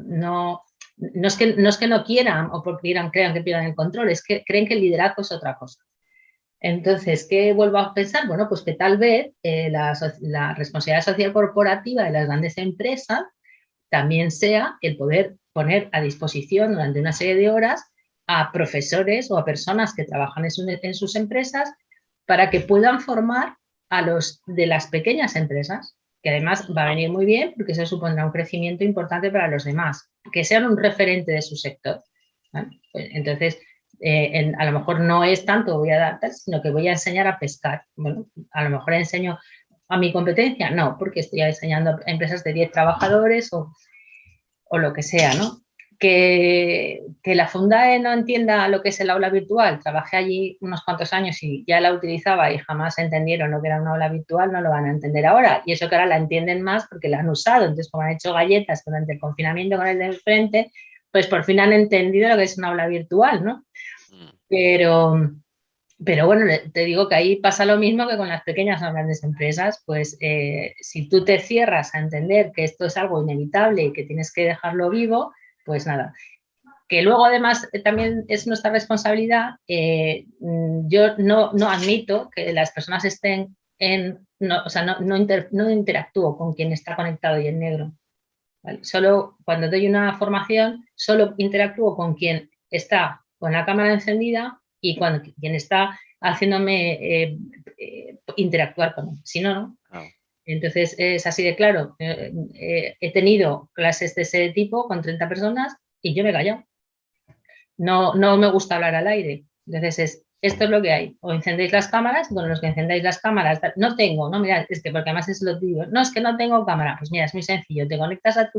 no es que no quieran o porque crean que pierdan el control, es que creen que el liderazgo es otra cosa. Entonces, ¿qué vuelvo a pensar? Bueno, pues que tal vez la responsabilidad social corporativa de las grandes empresas también sea el poder poner a disposición durante una serie de horas a profesores o a personas que trabajan en sus empresas para que puedan formar a los de las pequeñas empresas, que además va a venir muy bien porque eso supondrá un crecimiento importante para los demás, que sean un referente de su sector. ¿Vale? Pues, entonces, a lo mejor no es tanto voy a dar tal, sino que voy a enseñar a pescar. Bueno, a lo mejor enseño a mi competencia, no, porque estoy enseñando a empresas de 10 trabajadores o lo que sea, ¿no? Que la Fundae no entienda lo que es el aula virtual. Trabajé allí unos cuantos años y ya la utilizaba y jamás entendieron lo que era una aula virtual, no lo van a entender ahora. Y eso que ahora la entienden más porque la han usado. Entonces, como han hecho galletas durante el confinamiento con el de enfrente, pues por fin han entendido lo que es una aula virtual, ¿no? Pero bueno, te digo que ahí pasa lo mismo que con las pequeñas o grandes empresas, pues si tú te cierras a entender que esto es algo inevitable y que tienes que dejarlo vivo, pues nada. Que luego además también es nuestra responsabilidad, yo no admito que las personas estén o sea, no interactúo con quien está conectado y en negro. ¿Vale? Solo cuando doy una formación, solo interactúo con quien está con la cámara encendida y quien está haciéndome interactuar con él. Si no, no. Oh. Entonces es así de claro. He tenido clases de ese tipo con 30 personas y yo me he callado. No me gusta hablar al aire. Entonces esto es lo que hay. O encendéis las cámaras, con los que encendáis las cámaras, no tengo, no, mira, es que porque además es lo digo, no, es que no tengo cámara. Pues mira, es muy sencillo, te conectas a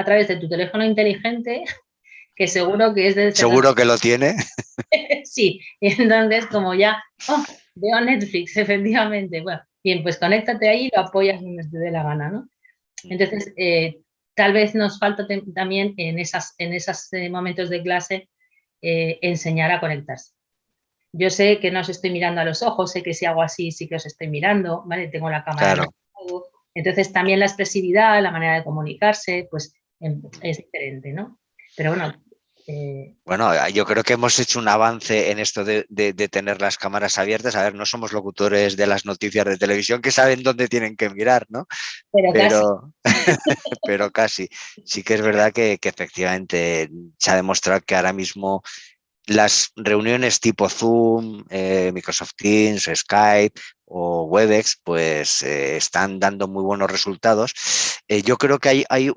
través de tu teléfono inteligente, que seguro que es de... ¿Seguro que lo tiene? Sí, y entonces como ya, veo Netflix, efectivamente, bueno, bien, pues conéctate ahí y lo apoyas donde te dé la gana, ¿no? Entonces, tal vez nos falta también en esos momentos de clase enseñar a conectarse. Yo sé que no os estoy mirando a los ojos, sé que si hago así sí que os estoy mirando, ¿vale? Tengo la cámara. Claro. Entonces también la expresividad, la manera de comunicarse, pues es diferente, ¿no? Pero bueno... Bueno, yo creo que hemos hecho un avance en esto de tener las cámaras abiertas. A ver, no somos locutores de las noticias de televisión que saben dónde tienen que mirar, ¿no? Pero casi. Sí que es verdad que efectivamente se ha demostrado que ahora mismo las reuniones tipo Zoom, Microsoft Teams, Skype o Webex, pues están dando muy buenos resultados. Yo creo que hay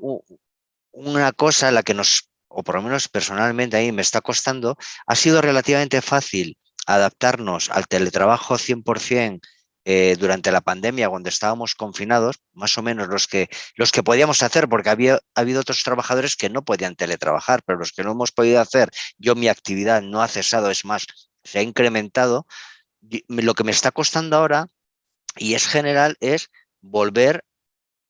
una cosa en la que o por lo menos personalmente a mí me está costando, ha sido relativamente fácil adaptarnos al teletrabajo 100% durante la pandemia, cuando estábamos confinados, más o menos los que podíamos hacer, porque ha habido otros trabajadores que no podían teletrabajar, pero los que no hemos podido hacer, mi actividad no ha cesado, es más, se ha incrementado. Lo que me está costando ahora, y es general, es volver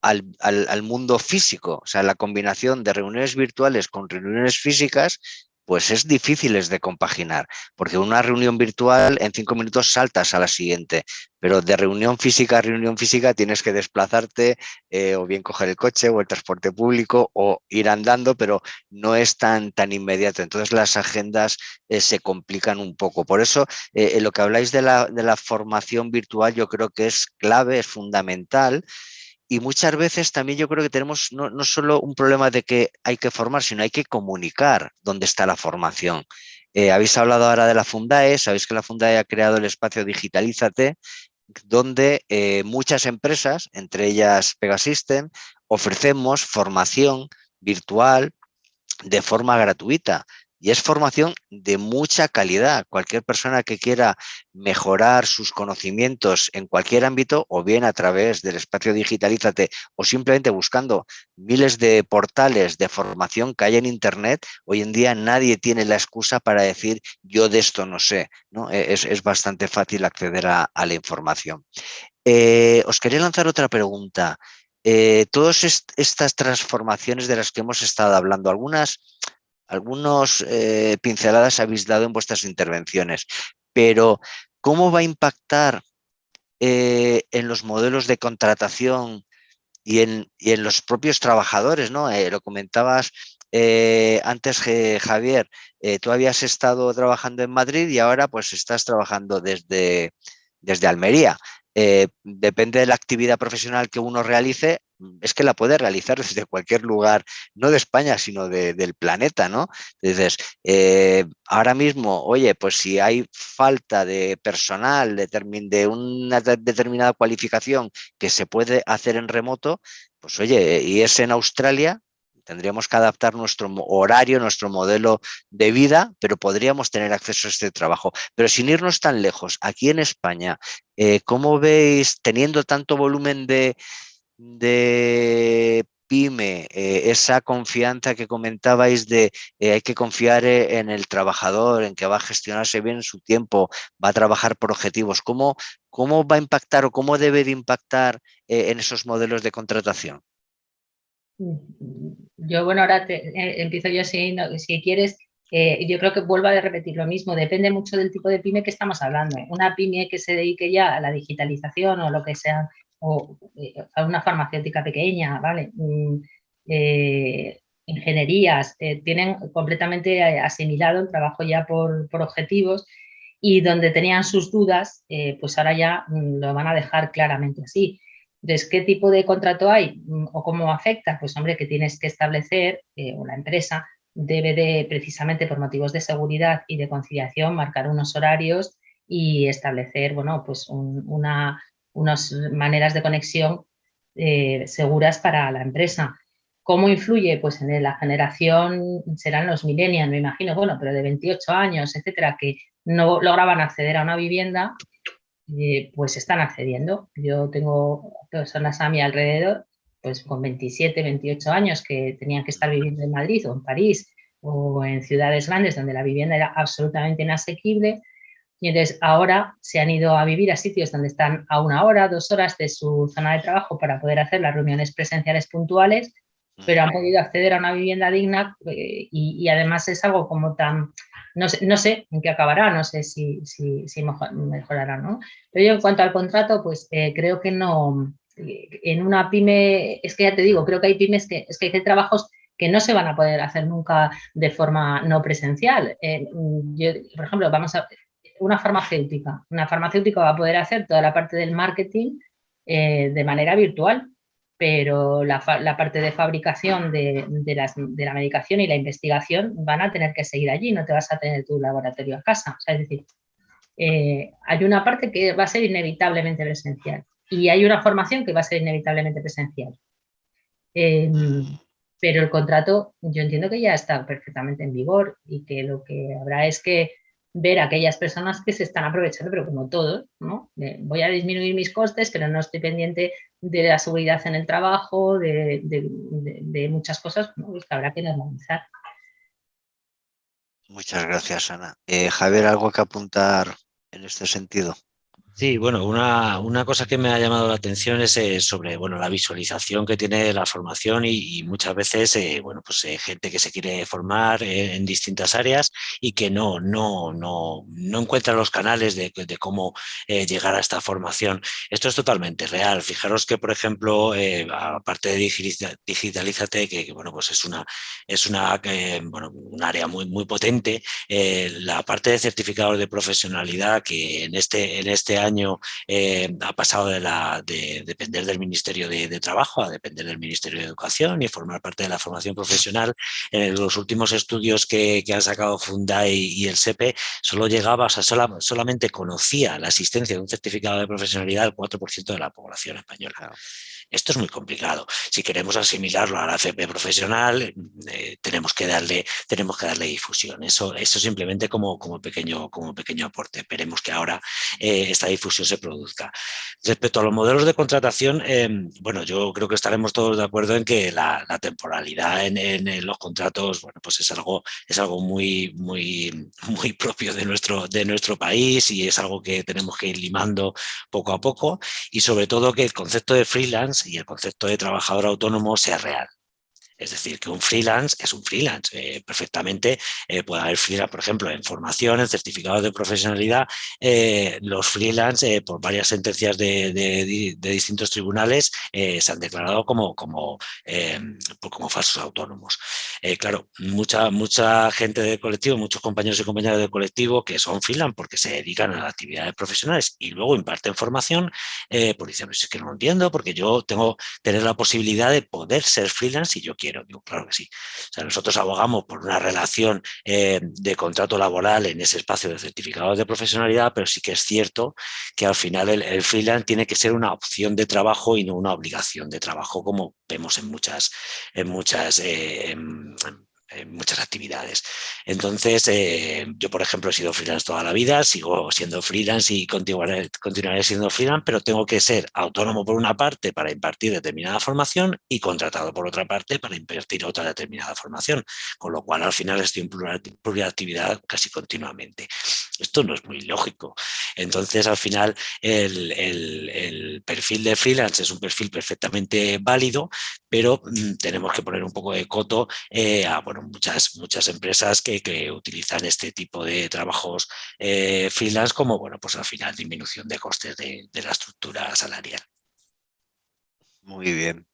al mundo físico. O sea, la combinación de reuniones virtuales con reuniones físicas, pues es difícil de compaginar, porque una reunión virtual en 5 minutos saltas a la siguiente, pero de reunión física a reunión física tienes que desplazarte o bien coger el coche o el transporte público o ir andando, pero no es tan inmediato. Entonces las agendas se complican un poco. Por eso lo que habláis de la formación virtual yo creo que es clave, es fundamental. Y muchas veces también yo creo que tenemos no solo un problema de que hay que formar, sino hay que comunicar dónde está la formación. Habéis hablado ahora de la Fundae, sabéis que la Fundae ha creado el espacio Digitalízate, donde muchas empresas, entre ellas Pegasystem, ofrecemos formación virtual de forma gratuita. Y es formación de mucha calidad. Cualquier persona que quiera mejorar sus conocimientos en cualquier ámbito, o bien a través del espacio Digitalízate, o simplemente buscando miles de portales de formación que hay en Internet, hoy en día nadie tiene la excusa para decir yo de esto no sé, ¿no? Es bastante fácil acceder a la información. Os quería lanzar otra pregunta. Todas estas transformaciones de las que hemos estado hablando, algunos pinceladas habéis dado en vuestras intervenciones, pero ¿cómo va a impactar en los modelos de contratación y en los propios trabajadores, ¿no? Lo comentabas antes, Javier, tú habías estado trabajando en Madrid y ahora pues estás trabajando desde Almería. Depende de la actividad profesional que uno realice, es que la puede realizar desde cualquier lugar, no de España, sino del planeta, ¿no? Entonces, ahora mismo, oye, pues si hay falta de personal de una determinada cualificación que se puede hacer en remoto, pues oye, y es en Australia, tendríamos que adaptar nuestro horario, nuestro modelo de vida, pero podríamos tener acceso a este trabajo. Pero sin irnos tan lejos, aquí en España, ¿cómo veis, teniendo tanto volumen de pyme, esa confianza que comentabais de hay que confiar en el trabajador, en que va a gestionarse bien su tiempo, va a trabajar por objetivos. ¿Cómo va a impactar o cómo debe de impactar en esos modelos de contratación? Yo, bueno, ahora empiezo yo si quieres. Yo creo que vuelvo a repetir lo mismo, depende mucho del tipo de pyme que estamos hablando. Una pyme que se dedique ya a la digitalización o lo que sea, o a una farmacéutica pequeña, ¿vale? Ingenierías, tienen completamente asimilado el trabajo ya por objetivos, y donde tenían sus dudas, pues ahora ya lo van a dejar claramente así. Entonces, ¿qué tipo de contrato hay o cómo afecta? Pues hombre, que tienes que establecer, o la empresa debe de, precisamente por motivos de seguridad y de conciliación, marcar unos horarios y establecer, bueno, pues unas maneras de conexión seguras para la empresa. ¿Cómo influye? Pues en la generación, serán los millennials, me imagino, bueno, pero de 28 años, etcétera, que no lograban acceder a una vivienda, pues están accediendo. Yo tengo personas a mi alrededor, pues con 27, 28 años, que tenían que estar viviendo en Madrid o en París o en ciudades grandes donde la vivienda era absolutamente inasequible, y entonces ahora se han ido a vivir a sitios donde están a 1 hora, 2 horas de su zona de trabajo para poder hacer las reuniones presenciales puntuales, pero han podido acceder a una vivienda digna, y además es algo como tan, no sé en qué acabará, no sé si mejorará, ¿no? Pero yo, en cuanto al contrato, pues creo que no, en una pyme, es que ya te digo, creo que hay pymes es que hay trabajos que no se van a poder hacer nunca de forma no presencial. Yo, por ejemplo, una farmacéutica va a poder hacer toda la parte del marketing de manera virtual, pero la parte de fabricación de la medicación y la investigación van a tener que seguir allí, no te vas a tener tu laboratorio a casa. O sea, es decir, hay una parte que va a ser inevitablemente presencial y hay una formación que va a ser inevitablemente presencial. Pero el contrato yo entiendo que ya está perfectamente en vigor y que lo que habrá es que ver a aquellas personas que se están aprovechando, pero como todos, ¿no? Voy a disminuir mis costes, pero no estoy pendiente de la seguridad en el trabajo, de muchas cosas, ¿no? Pues que habrá que normalizar. Muchas gracias, Ana. Javier, ¿algo que apuntar en este sentido? Sí, bueno, una cosa que me ha llamado la atención es sobre bueno, la visualización que tiene la formación y muchas veces bueno, pues, gente que se quiere formar en distintas áreas y que no encuentra los canales de cómo llegar a esta formación. Esto es totalmente real. Fijaros que, por ejemplo, aparte de Digitalízate, que bueno, pues es bueno, un área muy potente, la parte de certificados de profesionalidad que en este año ha pasado de depender del Ministerio de Trabajo a depender del Ministerio de Educación y formar parte de la formación profesional. En los últimos estudios que han sacado Fundai y el SEPE, solo llegaba, o sea, solamente conocía la existencia de un certificado de profesionalidad el 4% de la población española. Claro. Esto es muy complicado. Si queremos asimilarlo a la FP profesional, tenemos que darle difusión. Eso simplemente como pequeño aporte. Esperemos que ahora esta difusión se produzca. Respecto a los modelos de contratación, bueno, yo creo que estaremos todos de acuerdo en que la temporalidad en los contratos, bueno, pues es algo muy propio de nuestro país y es algo que tenemos que ir limando poco a poco, y sobre todo que el concepto de freelance y el concepto de trabajador autónomo sea real. Es decir, que un freelance es un freelance. Perfectamente puede haber freelance, por ejemplo, en formación, en certificados de profesionalidad. Los freelance, por varias sentencias de distintos tribunales, se han declarado como falsos autónomos. Claro, mucha gente del colectivo, muchos compañeros y compañeras del colectivo que son freelance porque se dedican a las actividades profesionales y luego imparten formación, pues dicen, pues es que no lo entiendo porque yo tengo tener la posibilidad de poder ser freelance si yo quiero. Digo, claro que sí. O sea, nosotros abogamos por una relación de contrato laboral en ese espacio de certificados de profesionalidad, pero sí que es cierto que al final el freelance tiene que ser una opción de trabajo y no una obligación de trabajo, como vemos en muchas muchas actividades. Entonces, yo, por ejemplo, he sido freelance toda la vida, sigo siendo freelance y continuaré siendo freelance, pero tengo que ser autónomo por una parte para impartir determinada formación y contratado por otra parte para impartir otra determinada formación, con lo cual al final estoy en pluriactividad casi continuamente. Esto no es muy lógico. Entonces, al final, el perfil de freelance es un perfil perfectamente válido, pero tenemos que poner un poco de coto a muchas empresas que utilizan este tipo de trabajos freelance como, pues al final disminución de costes de la estructura salarial. Muy bien.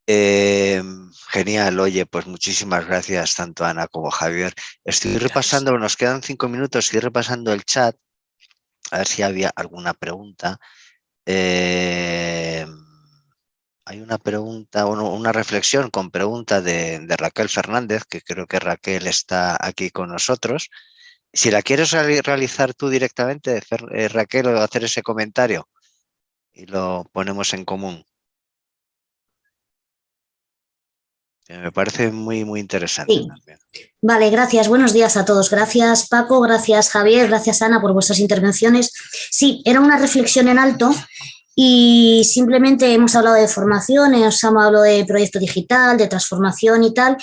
Genial, oye, pues muchísimas gracias tanto Ana como Javier. Estoy repasando, nos quedan 5 minutos, estoy repasando el chat, a ver si había alguna pregunta. Hay una pregunta, una reflexión con pregunta de Raquel Fernández, que creo que Raquel está aquí con nosotros. Si la quieres realizar tú directamente, Raquel, o hacer ese comentario y lo ponemos en común. Me parece muy, muy interesante. Sí. También. Vale, gracias. Buenos días a todos. Gracias, Paco. Gracias, Javier. Gracias, Ana, por vuestras intervenciones. Sí, era una reflexión en alto y simplemente hemos hablado de formación, hemos hablado de proyecto digital, de transformación y tal,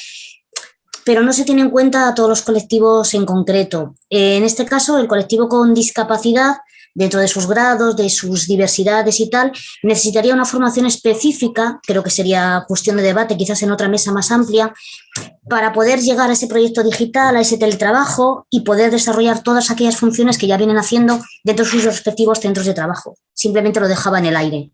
pero no se tiene en cuenta a todos los colectivos en concreto. En este caso, el colectivo con discapacidad, dentro de sus grados, de sus diversidades y tal, necesitaría una formación específica, creo que sería cuestión de debate, quizás en otra mesa más amplia, para poder llegar a ese proyecto digital, a ese teletrabajo y poder desarrollar todas aquellas funciones que ya vienen haciendo dentro de sus respectivos centros de trabajo. Simplemente lo dejaba en el aire.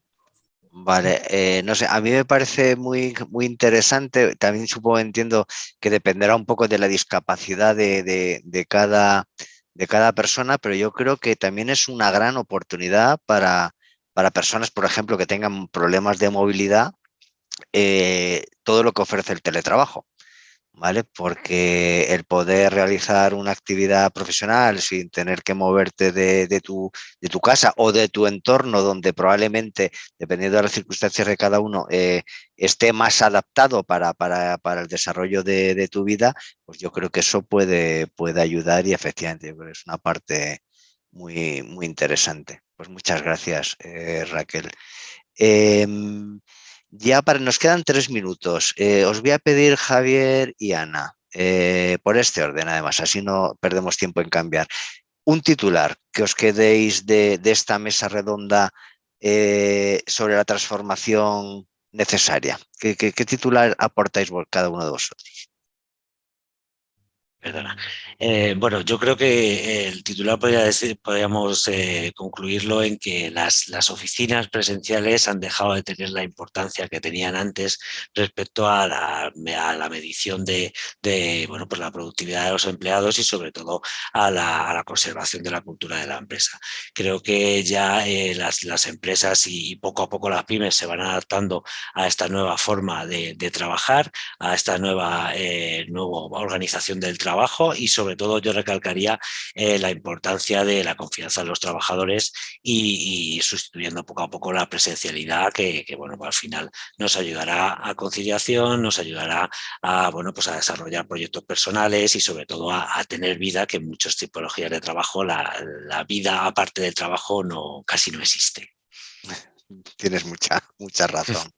Vale, no sé, a mí me parece muy, muy interesante. También entiendo que dependerá un poco de la discapacidad de cada persona, pero yo creo que también es una gran oportunidad para personas, por ejemplo, que tengan problemas de movilidad, todo lo que ofrece el teletrabajo. ¿Vale? Porque el poder realizar una actividad profesional sin tener que moverte de tu casa o de tu entorno, donde probablemente, dependiendo de las circunstancias de cada uno, esté más adaptado para el desarrollo de tu vida, pues yo creo que eso puede ayudar y efectivamente yo creo que es una parte muy, muy interesante. Pues muchas gracias, Raquel. Ya nos quedan 3 minutos. Os voy a pedir, Javier y Ana, por este orden, además, así no perdemos tiempo en cambiar. Un titular que os quedéis de esta mesa redonda sobre la transformación necesaria. ¿Qué titular aportáis cada uno de vosotros? Perdona. Bueno, yo creo que el titular podríamos concluirlo en que las oficinas presenciales han dejado de tener la importancia que tenían antes respecto a la medición de pues la productividad de los empleados y sobre todo a la conservación de la cultura de la empresa. Creo que ya las empresas y poco a poco las pymes se van adaptando a esta nueva forma de trabajar, a esta nueva organización del trabajo y sobre todo yo recalcaría la importancia de la confianza en los trabajadores y sustituyendo poco a poco la presencialidad que bueno, pues al final nos ayudará a conciliación, nos ayudará a, pues a desarrollar proyectos personales y sobre todo a tener vida, que en muchas tipologías de trabajo la vida aparte del trabajo casi no existe. Tienes mucha razón.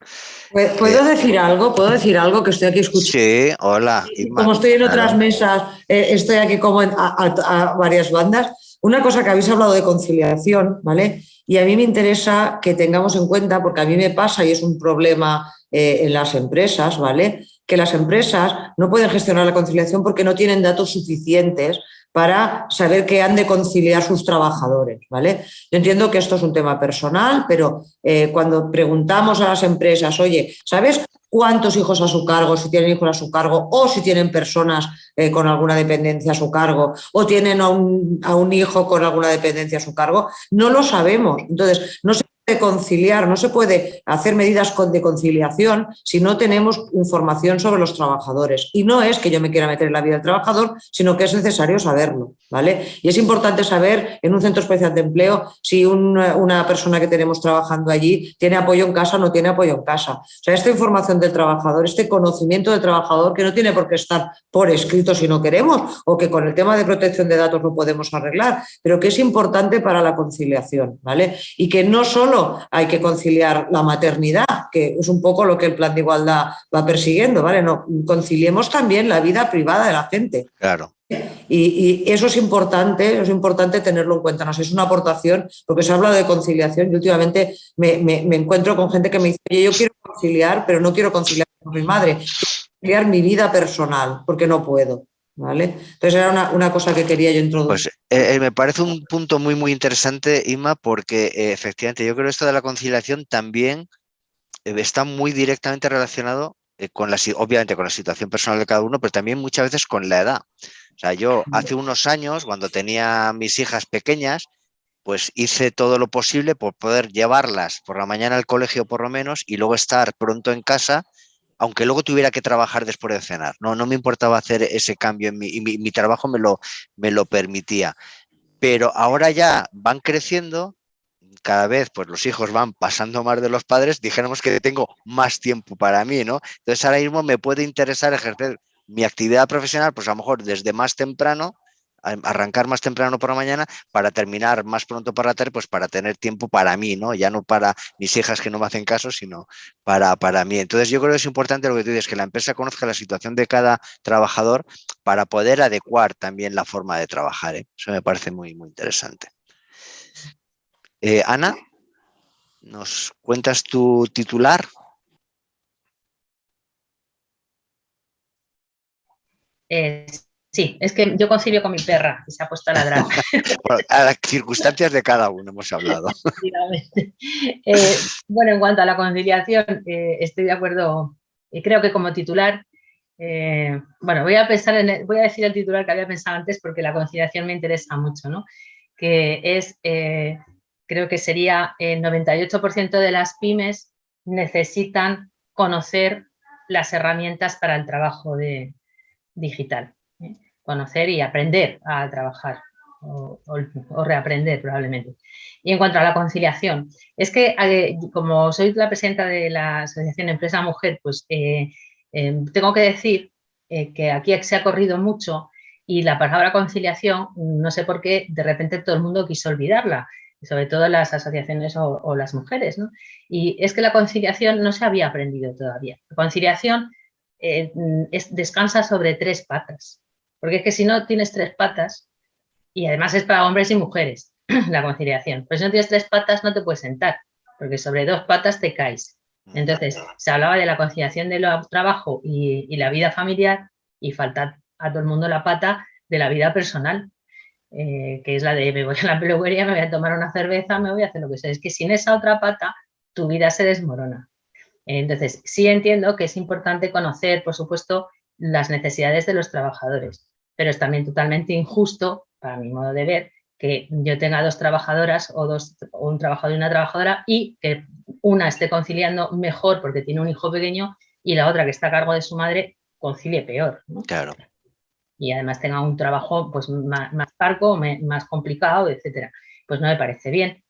¿Puedo decir algo? ¿Puedo decir algo que estoy aquí escuchando? Sí, hola. Inma, como estoy en otras mesas, estoy aquí como a varias bandas. Una cosa que habéis hablado de conciliación, ¿vale? Y a mí me interesa que tengamos en cuenta, porque a mí me pasa y es un problema en las empresas, ¿vale? Que las empresas no pueden gestionar la conciliación porque no tienen datos suficientes para saber que han de conciliar sus trabajadores, ¿vale? Yo entiendo que esto es un tema personal, pero cuando preguntamos a las empresas, oye, ¿sabes cuántos hijos a su cargo, si tienen hijos a su cargo o si tienen personas con alguna dependencia a su cargo o tienen a un hijo con alguna dependencia a su cargo? No lo sabemos. Entonces, no se puede conciliar, no se puede hacer medidas de conciliación si no tenemos información sobre los trabajadores. Y no es que yo me quiera meter en la vida del trabajador, sino que es necesario saberlo, ¿vale? Y es importante saber en un centro especial de empleo si una persona que tenemos trabajando allí tiene apoyo en casa o no tiene apoyo en casa. O sea, esta información del trabajador, este conocimiento del trabajador, que no tiene por qué estar por escrito si no queremos, o que con el tema de protección de datos lo podemos arreglar, pero que es importante para la conciliación, ¿vale? Y que no solo hay que conciliar la maternidad, que es un poco lo que el plan de igualdad va persiguiendo, ¿vale? No, conciliemos también la vida privada de la gente. Claro. Y eso es importante tenerlo en cuenta. No sé, es una aportación, porque se ha hablado de conciliación y últimamente me encuentro con gente que me dice, oye, yo quiero conciliar, pero no quiero conciliar con mi madre, quiero conciliar mi vida personal, porque no puedo. ¿Vale? Entonces era una cosa que quería yo introducir. Pues me parece un punto muy, muy interesante, Inma, porque efectivamente yo creo que esto de la conciliación también está muy directamente relacionado obviamente con la situación personal de cada uno, pero también muchas veces con la edad. O sea, yo hace unos años, cuando tenía mis hijas pequeñas, pues hice todo lo posible por poder llevarlas por la mañana al colegio por lo menos y luego estar pronto en casa, aunque luego tuviera que trabajar después de cenar. No me importaba hacer ese cambio y mi trabajo me lo permitía. Pero ahora ya van creciendo, cada vez pues los hijos van pasando más de los padres, dijéramos que tengo más tiempo para mí, ¿no? Entonces ahora mismo me puede interesar ejercer mi actividad profesional, pues a lo mejor desde más temprano, arrancar más temprano por la mañana para terminar más pronto por la tarde, pues para tener tiempo para mí, ¿no? Ya no para mis hijas que no me hacen caso, sino para mí. Entonces yo creo que es importante lo que tú dices, que la empresa conozca la situación de cada trabajador para poder adecuar también la forma de trabajar, ¿eh? Eso me parece muy, muy interesante. Ana, ¿nos cuentas tu titular? Sí, es que yo concilio con mi perra y se ha puesto a ladrar. Bueno, a las circunstancias de cada uno hemos hablado. Bueno, en cuanto a la conciliación, estoy de acuerdo, creo que como titular, bueno, voy a decir el titular que había pensado antes porque la conciliación me interesa mucho, ¿no? Que es, creo que sería el 98% de las pymes necesitan conocer las herramientas para el trabajo digital, ¿eh? Conocer y aprender a trabajar o reaprender probablemente. Y en cuanto a la conciliación, es que como soy la presidenta de la Asociación Empresa Mujer, pues tengo que decir que aquí se ha corrido mucho y la palabra conciliación, no sé por qué, de repente todo el mundo quiso olvidarla, sobre todo las asociaciones o las mujeres, ¿no? Y es que la conciliación no se había aprendido todavía. La conciliación descansa sobre 3 patas, porque es que si no tienes 3 patas, y además es para hombres y mujeres la conciliación, pues si no tienes 3 patas no te puedes sentar, porque sobre 2 patas te caes. Entonces, se hablaba de la conciliación del trabajo y la vida familiar y falta a todo el mundo la pata de la vida personal, que es la de me voy a la peluquería, me voy a tomar una cerveza, me voy a hacer lo que sea. Es que sin esa otra pata tu vida se desmorona. Entonces, sí entiendo que es importante conocer, por supuesto, las necesidades de los trabajadores, pero es también totalmente injusto, para mi modo de ver, que yo tenga 2 trabajadoras o un trabajador y una trabajadora y que una esté conciliando mejor porque tiene un hijo pequeño y la otra que está a cargo de su madre concilie peor, ¿no? Claro. Y además tenga un trabajo pues, más parco, más complicado, etcétera. Pues no me parece bien.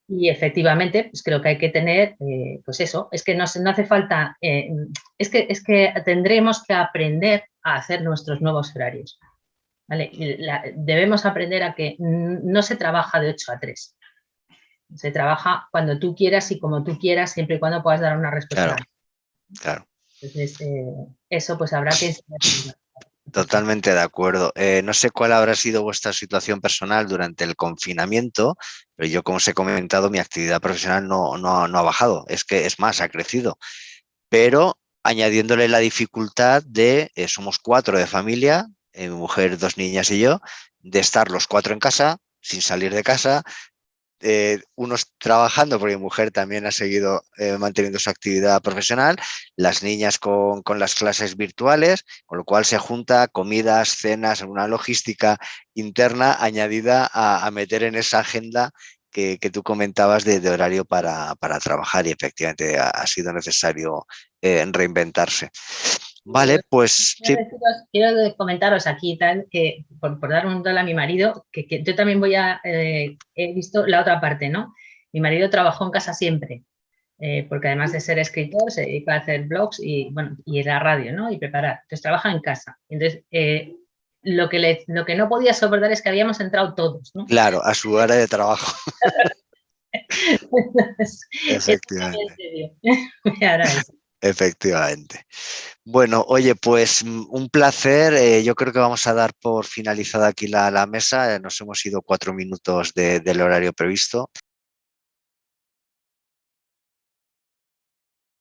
Y efectivamente, pues creo que hay que tener, pues eso, es que no hace falta, es que tendremos que aprender a hacer nuestros nuevos horarios, ¿vale? Debemos aprender a que no se trabaja de 8 a 3, se trabaja cuando tú quieras y como tú quieras, siempre y cuando puedas dar una respuesta. Claro. Entonces, eso pues habrá que... Totalmente de acuerdo. No sé cuál habrá sido vuestra situación personal durante el confinamiento, pero yo, como os he comentado, mi actividad profesional no ha bajado, es que es más, ha crecido. Pero añadiéndole la dificultad de, somos 4 de familia, mi mujer, 2 niñas y yo, de estar los 4 en casa, sin salir de casa, unos trabajando, porque mi mujer también ha seguido manteniendo su actividad profesional, las niñas con las clases virtuales, con lo cual se junta comidas, cenas, una logística interna añadida a meter en esa agenda que tú comentabas de horario para trabajar y efectivamente ha sido necesario reinventarse. Vale, pues sí. Quiero comentaros aquí tal que por dar un rol a mi marido, que yo también he visto la otra parte, ¿no? Mi marido trabajó en casa siempre, porque además de ser escritor se dedica a hacer blogs y, bueno, y la radio, ¿no? Y preparar. Entonces trabaja en casa. Entonces, lo que no podía soportar es que habíamos entrado todos, ¿no? Claro, a su hora de trabajo. Efectivamente. Efectivamente. Bueno, oye, pues un placer. Yo creo que vamos a dar por finalizada aquí la mesa. Nos hemos ido 4 minutos del horario previsto.